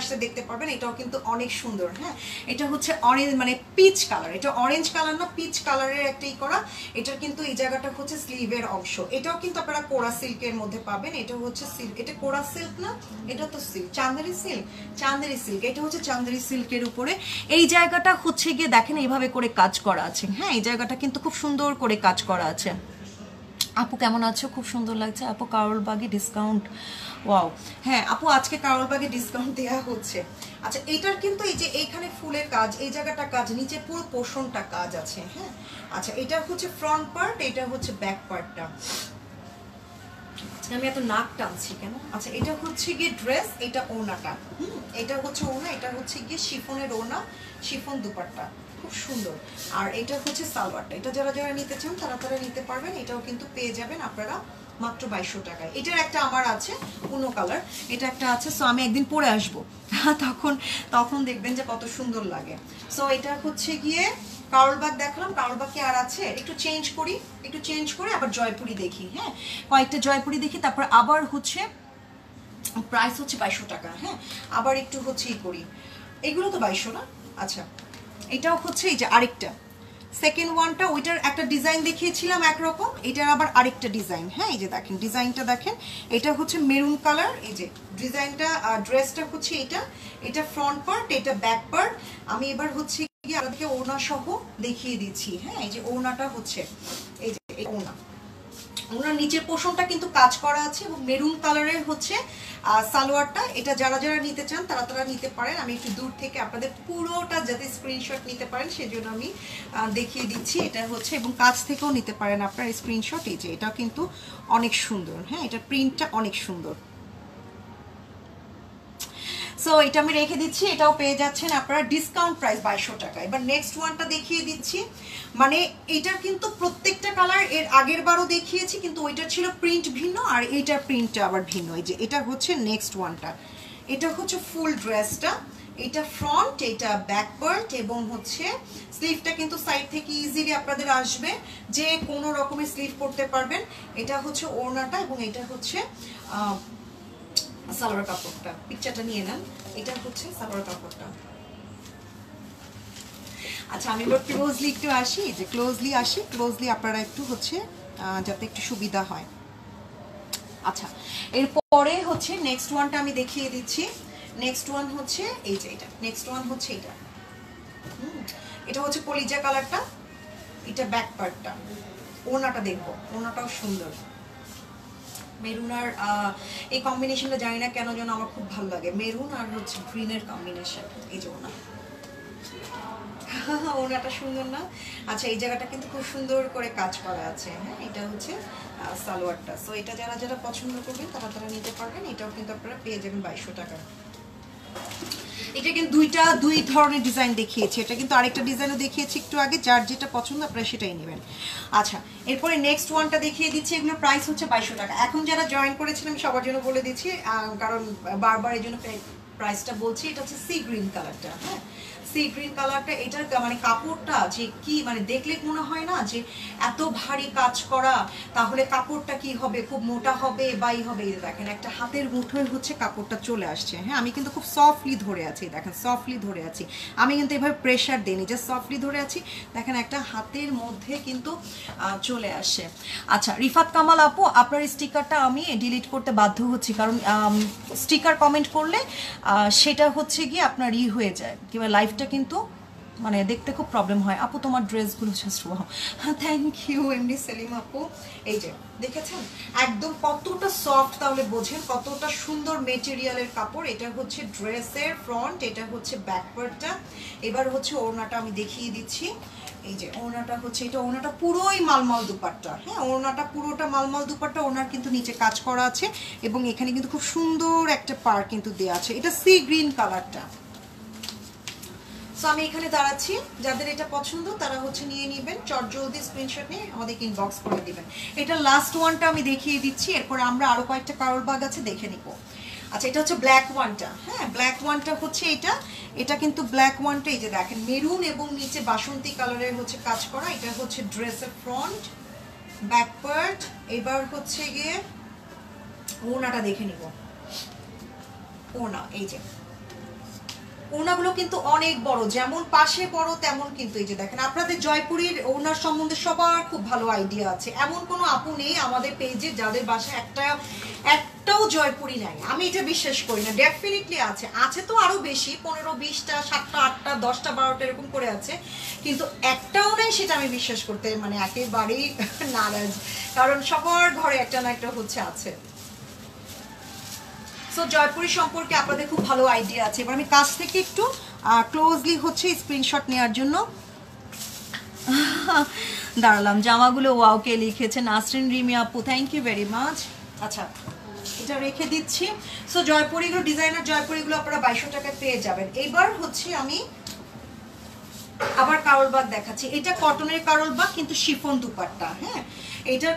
আসতে দেখতে পারবেন। এটাও কিন্তু অনেক সুন্দর। হ্যাঁ, এটা হচ্ছে অরেঞ্জ মানে পিচ কালার, এটা অরেঞ্জ কালার না পিচ কালারের একটাই করা। এটার কিন্তু এই জায়গাটা হচ্ছে স্লিভের অংশ। এটাও কিন্তু আপনারা কোরা সিল্কের মধ্যে পাবেন। এটা হচ্ছে সিল্ক, এটা কোরা সিল্ক না, এটা তো সিল্ক, চান্দেরি সিল্ক। এটা হচ্ছে চান্দেরি সিল্কের উপরে এই জায়গাটা হচ্ছে গিয়ে দেখেন এইভাবে করে কাজ করা আছে। হ্যাঁ, এই জায়গাটা কিন্তু খুব সুন্দর করে কাজ করা আছে। আপু কেমন আছো? খুব সুন্দর লাগছে আপু। কারলবাগে ডিসকাউন্ট, ওয়াও। হ্যাঁ আপু, আজকে কারলবাগে ডিসকাউন্ট দেওয়া হচ্ছে। আচ্ছা, এটার কিন্তু এই যে এইখানে ফুলের কাজ, এই জায়গাটা কাজ, নিচে পুরো পোর্শনটা কাজ আছে। হ্যাঁ, আচ্ছা এটা হচ্ছে ফ্রন্ট পার্ট, এটা হচ্ছে ব্যাক পার্টটা। আমি এত নাক টানছি কেন? আচ্ছা, এটা হচ্ছে গিয়ে ড্রেস, এটা ওড়নাটা। এটা হচ্ছে ওড়না, এটা হচ্ছে গিয়ে শিফনের ওড়না, শিফন দুপাট্টা, খুব সুন্দর। আর এটা হচ্ছে সালোয়ারটা। এটা যারা যারা নিতে চান তারা নিতে পারবেন। এটাও কিন্তু পেয়ে যাবেন আপনারা মাত্র 2200 টাকায়। এটার একটা আমার আছে উনো কালার, এটা একটা আছে। সো আমি একদিন পরে আসবো, তখন দেখবেন যে কত সুন্দর লাগে। সো এটা হচ্ছে গিয়ে কারলবাগ দেখলাম, কারলবাগ কি আর আছে? একটু চেঞ্জ করে আবার জয়পুরি দেখি। হ্যাঁ, কয়েকটা জয়পুরি দেখি, তারপর আবার হচ্ছে প্রাইস হচ্ছে 2200 টাকা। হ্যাঁ, আবার একটু হচ্ছে করি, এগুলো তো 2200 না। আচ্ছা, এটাও হচ্ছে এই যে আরেকটা সেকেন্ড ওয়ানটা, ওইটার একটা ডিজাইন দেখিয়েছিলাম একরকম, এটার আবার আরেকটা ডিজাইন। হ্যাঁ, এই যে দেখেন ডিজাইনটা দেখেন, এটা হচ্ছে মেরুন কালার। এই যে ডিজাইনটা, ড্রেসটা হচ্ছে এটা ফ্রন্ট পার্ট, এটা ব্যাক পার্ট। আমি এবার হচ্ছে গিয়ে আপনাদেরকে ওড়না সহ দেখিয়ে দিচ্ছি। হ্যাঁ, এই যে ওড়নাটা হচ্ছে এই যে ওনার নিচের পোর্শনটা কিন্তু কাজ করা আছে এবং মেরুন কালারের হচ্ছে সালোয়ারটা। এটা যারা যারা নিতে চান তারা নিতে পারেন। আমি একটু দূর থেকে আপনাদের পুরোটা যাতে স্ক্রিনশট নিতে পারেন সেজন্য আমি দেখিয়ে দিচ্ছি। এটা হচ্ছে, এবং কাছ থেকেও নিতে পারেন আপনার স্ক্রিনশট। এই যে এটা কিন্তু অনেক সুন্দর। হ্যাঁ, এটা প্রিন্টটা অনেক সুন্দর। সো এটা আমি রেখে দিচ্ছি, এটাও পেয়ে যাচ্ছেন আপনারা ডিসকাউন্ট প্রাইস 2200 টাকা। এবার নেক্সট ওয়ানটা দেখিয়ে দিচ্ছি। মানে এটার কিন্তু প্রত্যেকটা কালার এর আগের বারও দেখিয়েছি, কিন্তু ওইটার ছিল প্রিন্ট ভিন্ন আর এইটার প্রিন্টটা আবার ভিন্ন। এই যে এটা হচ্ছে নেক্সট ওয়ানটা, এটা হচ্ছে ফুল ড্রেসটা। এটা ফ্রন্ট, এটা ব্যাক পার্ট, এবং হচ্ছে স্লিভটা কিন্তু সাইড থেকে ইজিলি আপনাদের আসবে, যে কোনো রকমের স্লিভ করতে পারবেন। এটা হচ্ছে ওড়নাটা, এবং এটা হচ্ছে সালোয়ার কাপড়টা। পিকচারটা নিয়ে নেন, এটা হচ্ছে সালোয়ার কাপড়টা। আচ্ছা, আমি এবার ক্লোজলি একটু আসি, যে ক্লোজলি আপনারা একটু হচ্ছে যাতে একটু সুবিধা হয়। আচ্ছা, এরপরে হচ্ছে নেক্সট ওয়ানটা আমি দেখিয়ে দিচ্ছি। নেক্সট ওয়ান হচ্ছে এই যে এটা, নেক্সট ওয়ান হচ্ছে এটা। এটা হচ্ছে কলিজা কালারটা, এটা ব্যাক পার্টটা। ওড়নাটা দেখবো, ওড়নাটাও সুন্দর। মেরুন আর এই কম্বিনেশনটা জানি না কেন যেন আমার খুব ভালো লাগে, মেরুন আর হচ্ছে গ্রিনের কম্বিনেশন। এই যে ওনাটা সুন্দর না? আচ্ছা, এই জায়গাটা কিন্তু খুব সুন্দর করে কাজ করা আছে। হ্যাঁ, এটা হচ্ছে সালোয়ারটা। সো এটা যারা যারা পছন্দ করবেন তারা নিতে পারবেন। এটাও কিন্তু আপনারা পেয়ে যাবেন 2200 টাকা। এটা কিন্তু দুই ধরনের ডিজাইন দেখিয়েছি, এটা কিন্তু আরেকটা ডিজাইনও দেখিয়েছি একটু আগে। যার যেটা পছন্দ আপনারা সেটাই নেবেন। আচ্ছা, এরপরে নেক্সট ওয়ানটা দেখিয়ে দিচ্ছি। এগুলোর প্রাইস হচ্ছে 2200 টাকা। এখন যারা জয়েন করেছিলেন আমি সবার জন্য বলে দিচ্ছি, কারণ বারবার এই জন্য প্রাইসটা বলছি। এটা হচ্ছে সি গ্রিন কালারটা। হ্যাঁ, সি গ্রিন কালারটা। এটার মানে কাপড়টা যে কি, মানে দেখলে মনে হয় না যে এত ভারী কাজ করা, তাহলে কাপড়টা কি হবে, খুব মোটা হবে বাই হবে। দেখেন একটা হাতের মুঠোয় হচ্ছে কাপড়টা চলে আসছে। হ্যাঁ, আমি কিন্তু খুব সফটলি ধরে আছি, দেখেন সফটলি ধরে আছি। আমি কিন্তু এভাবে প্রেশার দিইনি, জাস্ট সফটলি ধরে আছি। দেখেন একটা হাতের মধ্যে কিন্তু চলে আসে। আচ্ছা, রিফাত কামাল আপু, আপনার স্টিকারটা আমি ডিলিট করতে বাধ্য হচ্ছি, কারণ স্টিকার কমেন্ট করলে সেটা হচ্ছে গিয়ে আপনার হয়ে যায়, কিংবা লাইফটা কিন্তু মানে দেখতে খুব প্রবলেম হয়। আপু তোমার ড্রেসগুলো জাস্ট ওয়াও। হ্যাঁ, থ্যাংক ইউ এমডি সেলিম আপু। এই যে দেখেছেন একদম কতটা সফট, তাহলে বোঝেন কতটা সুন্দর মেটেরিয়ালের কাপড়। এটা হচ্ছে ড্রেসের ফ্রন্ট, এটা হচ্ছে ব্যাক পার্টটা। এবার হচ্ছে ওড়নাটা আমি দেখিয়ে দিচ্ছি। এই যে ওড়নাটা হচ্ছে, এটা ওড়নাটা পুরোই মালমাল দুপাট্টা, হ্যাঁ ওড়নাটা পুরোটা মালমাল দুপাট্টা, ওড়নার কিন্তু নিচে কাজ করা আছে এবং এখানে কিন্তু খুব সুন্দর একটা পার কিন্তু দেওয়া আছে। এটা সি গ্রিন কালারটা। সো আমি এখানে দাঁড়াচ্ছি, যাদের এটা পছন্দ তারা হচ্ছে নিয়ে নেবেন, চটজলদি স্ক্রিনশট নিয়ে আমাদেরকে ইনবক্স করে দিবেন। এটা লাস্ট ওয়ানটা আমি দেখিয়ে দিচ্ছি, এরপর আমরা আরো কয়েকটা কারোর বাগ আছে দেখে নিব। আচ্ছা এটা হচ্ছে ব্ল্যাক ওয়ানটা, হ্যাঁ ব্ল্যাক ওয়ানটা হচ্ছে এটা কিন্তু ব্ল্যাক ওয়ানটা, এই যে দেখেন মেরুন এবং নিচে বাসন্তী কালারের হচ্ছে কাজ করা। এটা হচ্ছে ড্রেসের ফ্রন্ট, ব্যাক পার্ট। এবার হচ্ছে গিয়ে ওড়নাটা দেখে নিব। ওড়না এই যে ওড়নাগুলো কিন্তু অনেক বড়, যেমন পাশে বড় তেমন কিন্তু এই যে দেখেন, আপনাদের জয়পুরীর ওড়নার সম্বন্ধে সবার খুব ভালো আইডিয়া আছে। এমন কোনো আপু নেই আমাদের পেজে যাদের বাসায় একটাও জয়পুরি নাই, আমি এটা বিশ্বাস করি না। ডেফিনেটলি আছে, আছে তো আরো বেশি, 15, 20টা, 7টা, 8টা, 10টা, 12টা এরকম করে আছে, কিন্তু একটাও নাই সেটা আমি বিশ্বাস করতে মানে একেবারেই নারাজ, কারণ সবার ঘরে একটা না একটা হচ্ছে আছে। সো জয়পুরি সম্পর্কে আপনাদের খুব ভালো আইডিয়া আছে। এবার আমি কাছ থেকে একটু ক্লোজলি হচ্ছে স্ক্রিনশট নেওয়ার জন্য দাঁড়ালাম। জামাগুলো ওয়াও কে লিখেছে নাসরিন রিমি আপু, থ্যাংক ইউ ভেরি মাচ। আচ্ছা এটা রেখে দিচ্ছি। সো জয়পুরিগুলো, ডিজাইনার জয়পুরিগুলো আপনারা 2200 টাকায় পেয়ে যাবেন। এইবার হচ্ছে আমি আবার কারোর বাগ দেখাচ্ছি। এটা কটনের কারোর বাগ কিন্তু শিফন দুপাট্টা, হ্যাঁ এটার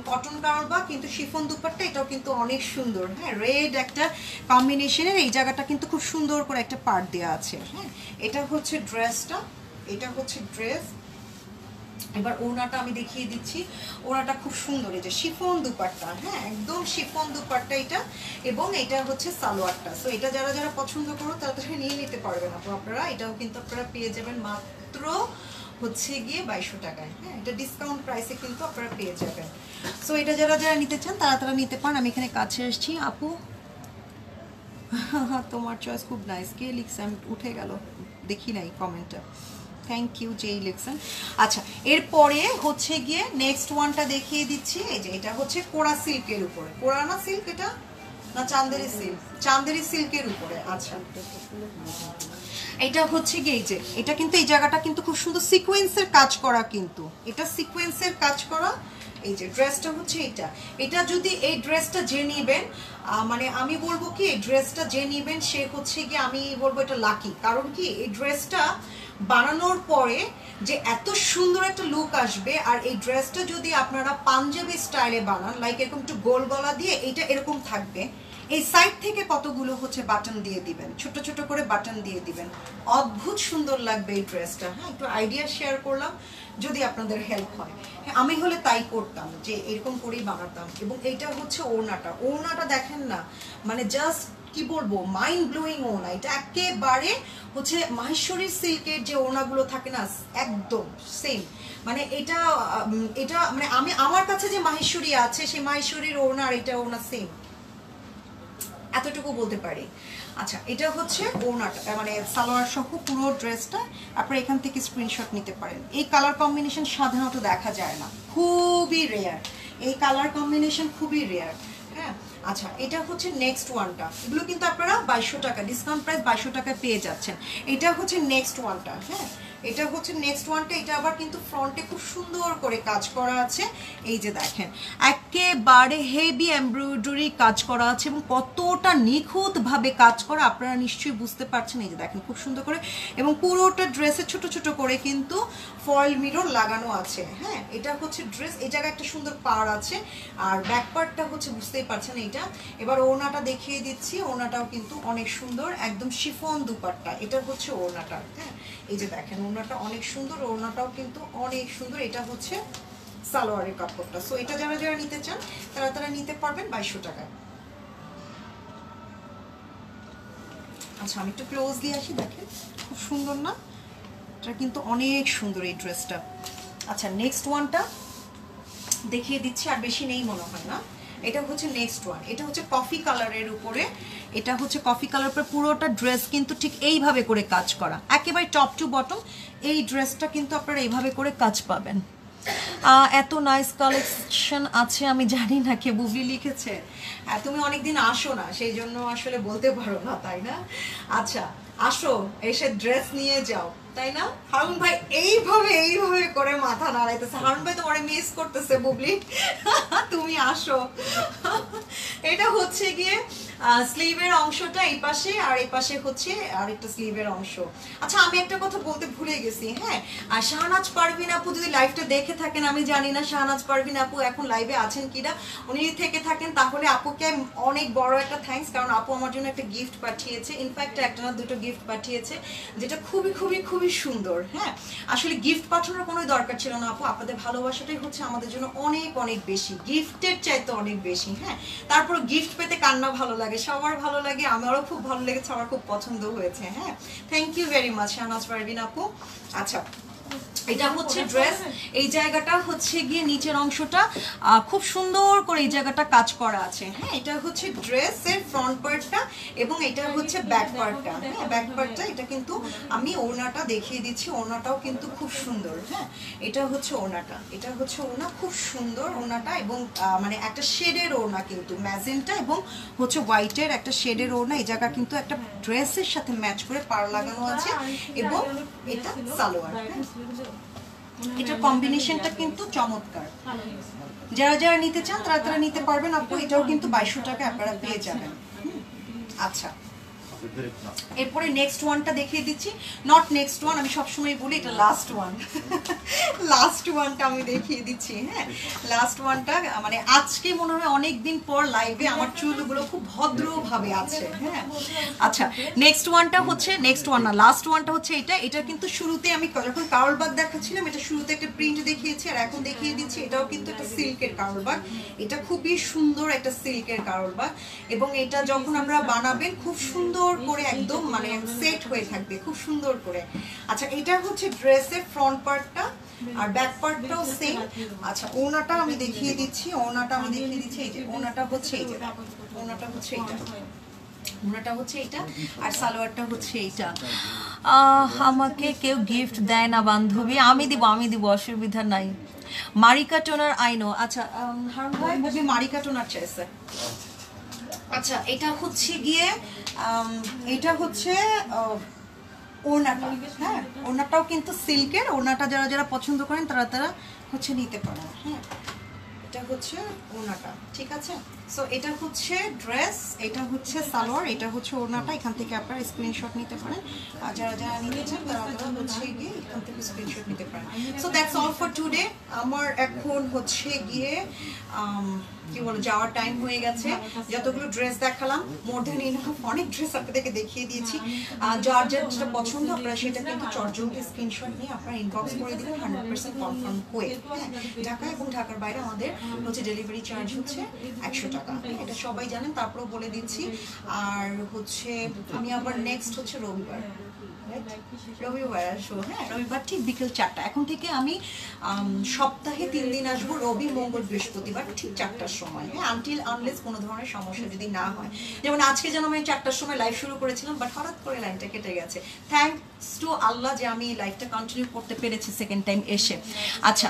কটন কারোর বাগ কিন্তু শিফন দুপাট্টা, এটাও কিন্তু অনেক সুন্দর, হ্যাঁ রেড একটা কম্বিনেশনের, এই জায়গাটা কিন্তু খুব সুন্দর করে একটা পার্ট দেওয়া আছে, হ্যাঁ এটা হচ্ছে ড্রেসটা, এটা হচ্ছে ড্রেস। এবার ওড়নাটা আমি দেখিয়ে দিচ্ছি, ওড়নাটা খুব সুন্দর, এই যে শিফন দুপাট্টা, হ্যাঁ একদম শিফন দুপাট্টা এটা, এবং এটা হচ্ছে সালোয়ারটা। সো এটা যারা যারা পছন্দ করো তারা তারা নিয়ে নিতে পারবেন আপু আপনারা। এটাও কিন্তু আপনারা পেয়ে যাবেন মাত্র হচ্ছে গিয়ে 2200 টাকায়, হ্যাঁ এটা ডিসকাউন্ট প্রাইসে কিন্তু আপনারা পেয়ে যাবেন। সো এটা যারা যারা নিতে চান তারা তারা নিতে পারেন। আমি এখানে কাছে এসেছি আপু, তোমার চয়েস খুব নাইস। কে লিখছে, আমি উঠে গেল দেখি নাই কমেন্টটা, থ্যাংক ইউ যেই লিখছেন। আচ্ছা এরপরে হচ্ছে গিয়ে নেক্সট ওয়ানটা দেখিয়ে দিচ্ছি। এই যে এটা হচ্ছে কোরা সিল্কের উপরে, কোরা না সিল্ক এটা না চান্দেরি সিল্ক, চান্দেরি সিল্কের উপরে। আচ্ছা এটা হচ্ছে গিয়ে এই যে এটা কিন্তু এই জায়গাটা কিন্তু খুব সুন্দর সিকোয়েন্সের কাজ করা, কিন্তু এটা সিকোয়েন্সের কাজ করা। এই যে ড্রেসটা হচ্ছে এটা যদি এই ড্রেসটা যে নিবেন, মানে আমি বলবো কি এই ড্রেসটা যে নিবেন সে হচ্ছে গিয়ে আমি বলবো এটা লাকি। কারণ কি এই ড্রেসটা বানানোর পরে যে এত সুন্দর একটা লুক আসবে, আর এই ড্রেসটা যদি আপনারা পাঞ্জাবি স্টাইলে বানান, লাইক এরকম একটু গোল গলা দিয়ে এইটা এরকম থাকবে, এই সাইড থেকে কতগুলো হচ্ছে বাটন দিয়ে দিবেন, ছোট ছোট করে বাটন দিয়ে দিবেন, অদ্ভুত সুন্দর লাগবে এই ড্রেসটা। হ্যাঁ একটু আইডিয়া শেয়ার করলাম, যদি আপনাদের হেল্প হয়। হ্যাঁ আমি হলে তাই করতাম, যে এরকম করেই বানাতাম। এবং এইটা হচ্ছে ওড়নাটা, ওড়নাটা দেখেন না, মানে জাস্ট কি বলবো মাইন্ড ব্লোয়িং ওড়না। এটা একেবারে হচ্ছে মাহেশ্বরীর সিল্কের যে ওড়নাগুলো থাকে না একদম সেম, মানে এটা মানে আমি আমার কাছে যে মাহেশ্বরী আছে সেই মাহেশ্বরীর ওড়না আর এটা ওড়না সেম, এতটুকু বলতে পারি। আচ্ছা এটা হচ্ছে ওড়নাটা, মানে সালোয়ার সহ পুরো ড্রেসটা আপনারা এখান থেকে স্ক্রিনশট নিতে পারেন। এই কালার কম্বিনেশন সাধারণত দেখা যায় না, খুবই রেয়ার, এই কালার কম্বিনেশন খুবই রেয়ার। হ্যাঁ আচ্ছা এটা হচ্ছে নেক্সট ওয়ানটা, এগুলো কিন্তু আপনারা 2200 টাকা ডিসকাউন্ট প্রাইস 2200 টাকায় পেয়ে যাচ্ছেন। এটা হচ্ছে নেক্সট ওয়ানটা, হ্যাঁ এটা হচ্ছে নেক্সট ওয়ানটা। এটা আবার কিন্তু ফ্রন্টে খুব সুন্দর করে কাজ করা আছে, এই যে দেখেন একেবারে হেভি এমব্রয়ডারি কাজ করা আছে এবং কতটা নিখুঁতভাবে কাজ করা আপনারা নিশ্চয়ই বুঝতে পারছেন। এই যে দেখেন খুব সুন্দর করে, এবং পুরোটা ড্রেসে ছোট ছোট করে কিন্তু ফয়েল মিরর লাগানো আছে। হ্যাঁ এটা হচ্ছে ড্রেস, এই জায়গায় একটা সুন্দর পাড় আছে, আর ব্যাক পার্টটা হচ্ছে বুঝতেই পারছেন এইটা। এবার ওড়নাটা দেখিয়ে দিচ্ছি, ওড়নাটাও কিন্তু অনেক সুন্দর, একদম শিফন দুপাট্টা, এটা হচ্ছে ওড়নাটা। হ্যাঁ এই যে দেখেন ওড়নাটা অনেক সুন্দর, ওড়নাটাও কিন্তু অনেক সুন্দর। এটা হচ্ছে সালোয়ারের কাপড়টা। সো এটা যারা যারা নিতে চান তারা তারা নিতে পারবেন 2200 টাকায়। আচ্ছা আমি একটু ক্লোজ দিয়ে আসি, দেখেন খুব সুন্দর না, এটা কিন্তু অনেক সুন্দর এই ড্রেসটা। আচ্ছা নেক্সট ওয়ানটা দেখিয়ে দিচ্ছি, আর বেশি নেই মনে হয় না। এটা হচ্ছে নেক্সট ওয়ান, এটা হচ্ছে কফি কালারের উপরে, এটা হচ্ছে কফি কালার উপরে পুরোটা ড্রেস কিন্তু ঠিক এইভাবে করে কাজ করা, একেবারে টপ টু বটম এই ড্রেসটা কিন্তু আপনারা এইভাবে করে কাজ পাবেন। এত নাইস কালেকশন আছে, আমি জানি না কে বুবলি লিখেছে, তুমি অনেকদিন আসো না সেই জন্য আসলে বলতে পারো না, তাই না? আচ্ছা আসো, এসে ড্রেস নিয়ে যাও, তাই না? হারুন ভাই এইভাবে করে মাথা নাড়াইতেছে। হারুন ভাই তোমার মিস করতেছে বুবলি। তুমি আসো। এটা হচ্ছে গিয়ে স্লিভের অংশটা এই পাশে, আর এই পাশে হচ্ছে আরেকটা স্লিভের অংশ। আচ্ছা আমি একটা কথা বলতে ভুলে গেছি, হ্যাঁ, আর শাহনাজ পারভিন আপু যদি লাইভটা দেখে থাকেন, আমি জানি না শাহনাজ পারভিন আপু এখন লাইভে আছেন কিনা, উনি যদি থেকে থাকেন তাহলে আপুকে অনেক বড় একটা থ্যাঙ্কস, কারণ আপু আমার জন্য একটা গিফট পাঠিয়েছে, ইনফ্যাক্ট একটা না দুটো গিফট পাঠিয়েছে, যেটা খুবই সুন্দর। হ্যাঁ, আসলে গিফট পাঠানোর কোনো দরকার ছিল না আপু, আপনাদের ভালোবাসাটাই হচ্ছে আমাদের জন্য অনেক বেশি, গিফটের চাইতে অনেক বেশি। হ্যাঁ, তারপর গিফট পেতে কান্না ভালো লাগে, সবার ভালো লাগে, আমারও খুব ভালো লেগেছে, আমার খুব পছন্দ হয়েছে। হ্যাঁ, thank you very much Shahnaz Parvin আপু। আচ্ছা এটা হচ্ছে ড্রেস, এই জায়গাটা হচ্ছে গিয়ে নিচের অংশটা খুব সুন্দর করে এই জায়গাটা কাজ করা আছে। হ্যাঁ, এটা হচ্ছে ড্রেসের ফ্রন্ট পার্টটা এবং এটা হচ্ছে ব্যাক পার্টটা। হ্যাঁ, ব্যাক পার্টটা এটা কিন্তু আমি ওড়নাটা দেখিয়ে দিচ্ছি, ওড়নাটাও কিন্তু খুব সুন্দর। হ্যাঁ, এটা হচ্ছে ওড়নাটা, এটা হচ্ছে ওড়না, খুব সুন্দর ওড়নাটা, এবং মানে একটা শেডের ওড়না, কিন্তু ম্যাজেন্টা এবং হচ্ছে হোয়াইটের একটা শেডের ওড়না। এই জায়গা কিন্তু একটা ড্রেসের সাথে ম্যাচ করে পাড় লাগানো আছে, এবং এটা সালোয়ার। এটার কম্বিনেশনটা কিন্তু চমৎকার, যারা নিতে চান তারা নিতে পারবেন আপু। এটাও কিন্তু 2200 টাকা আপনারা পেয়ে যাবেন। আচ্ছা এরপরে নেক্সট ওয়ানটা দেখিয়ে দিচ্ছি, নট নেক্সট ওয়ান, আমি সবসময় বলি এটা লাস্ট ওয়ান। লাস্ট ওয়ানটা আমি দেখিয়ে দিচ্ছি। হ্যাঁ, লাস্ট ওয়ানটা মানে আজকে মনে হয় অনেকদিন পর লাইভে আমার চুলগুলো খুব ভদ্রভাবে আছে। হ্যাঁ, আচ্ছা নেক্সট ওয়ানটা হচ্ছে, নেক্সট ওয়ান না লাস্ট ওয়ানটা হচ্ছে এটা কিন্তু শুরুতে আমি যখন কারলবাগ দেখাচ্ছিলাম, এটা শুরুতে একটা প্রিন্ট দেখিয়েছি, আর এখন দেখিয়ে দিচ্ছি এটাও কিন্তু একটা সিল্কের কারলবাগ। এটা খুবই সুন্দর একটা সিল্কের কারলবাগ, এবং এটা যখন আমরা বানাবেন খুব সুন্দর করে একদম মানে সেট হয়ে থাকবে খুব সুন্দর করে। আচ্ছা এটা হচ্ছে ড্রেসের ফ্রন্ট পার্টটা, আর ব্যাক পার্টটাও সেম। আচ্ছা ওড়নাটা আমি দেখিয়ে দিচ্ছি, এই যে ওড়নাটা হচ্ছে এই যে, ওড়নাটা হচ্ছে এইটা, ওড়নাটা হচ্ছে এইটা, আর সালোয়ারটা হচ্ছে এইটা। আমাকে কেউ গিফট দেয় না বান্ধবী, আমি দিব অসুবিধা নাই। মারিকা টোনার আইনো। আচ্ছা হারুন ভাই বুঝি মারিকা টোনার চাইছে। আচ্ছা এটা হচ্ছে গিয়ে এটা হচ্ছে ওড়নাটা। হ্যাঁ, ওড়নাটাও কিন্তু সিল্কের, ওড়নাটা যারা পছন্দ করেন তারা হচ্ছে নিতে পারেন। হ্যাঁ, এটা হচ্ছে ওড়নাটা, ঠিক আছে। সো এটা হচ্ছে ড্রেস, এটা হচ্ছে সালোয়ার, এটা হচ্ছে ওড়নাটা। এখান থেকে আপনারা স্ক্রিনশট নিতে পারেন, আর যারা নিতে চান তারা হচ্ছে গিয়ে এখান থেকে স্ক্রিনশট নিতে পারেন। So that's all for today. আমার এখন হচ্ছে গিয়ে কি বলো যাওয়ার টাইম হয়ে গেছে। যতগুলো ড্রেস দেখালাম মোর দ্যান ইনাফ, অনেক ড্রেস আপনাদেরকে দেখিয়ে দিয়েছি। যার যেটা পছন্দ আপনারা সেটা কিন্তু চটজলদি স্ক্রিনশট নিয়ে আপনারা ইনবক্স করে দিবেন 100% কনফার্ম হয়ে। হ্যাঁ, ঢাকা এবং ঢাকার বাইরে আমাদের হচ্ছে ডেলিভারি চার্জ হচ্ছে 100 টাকা, এটা সবাই জানেন, তারপরেও বলে দিচ্ছি। আর হচ্ছে আমি আবার নেক্সট হচ্ছে রবিবার আসবো। হ্যাঁ, রবিবার ঠিক বিকেল 4টা। এখন থেকে আমি সপ্তাহে 3 দিন আসবো, রবি মঙ্গল বৃহস্পতিবার ঠিক 4টার সময়। হ্যাঁ, আনটিল আনলেস কোনো ধরনের সমস্যা যদি না হয়, যেমন আজকে যেন আমি 4টার সময় লাইভ শুরু করেছিলাম, বাট হঠাৎ করে লাইনটা কেটে গেছে। থ্যাঙ্কস টু আল্লাহ যে আমি লাইভটা কন্টিনিউ করতে পেরেছি সেকেন্ড টাইম এসে। আচ্ছা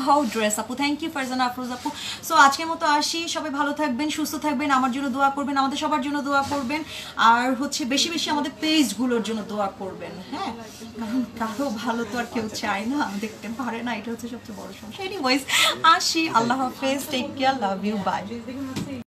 হাউ ড্রেস আপু, থ্যাংক ইউ ফারজানা আফরোজ আপু। সো আজকের মতো আসি, সবাই ভালো থাকবেন, সুস্থ থাকবেন, আমার জন্য দোয়া করবেন, আমাদের সবার জন্য দোয়া করবেন, আর হচ্ছে বেশি আমাদের পেজগুলোর জন্য দোয়া করবেন। হ্যাঁ, কারণ কারো ভালো তো আর কেউ চায় না, দেখতে পারে না, এটা হচ্ছে সবচেয়ে বড় সমস্যা। এনিওয়েজ আসি, আল্লাহ হাফেজ, take care, love you, by.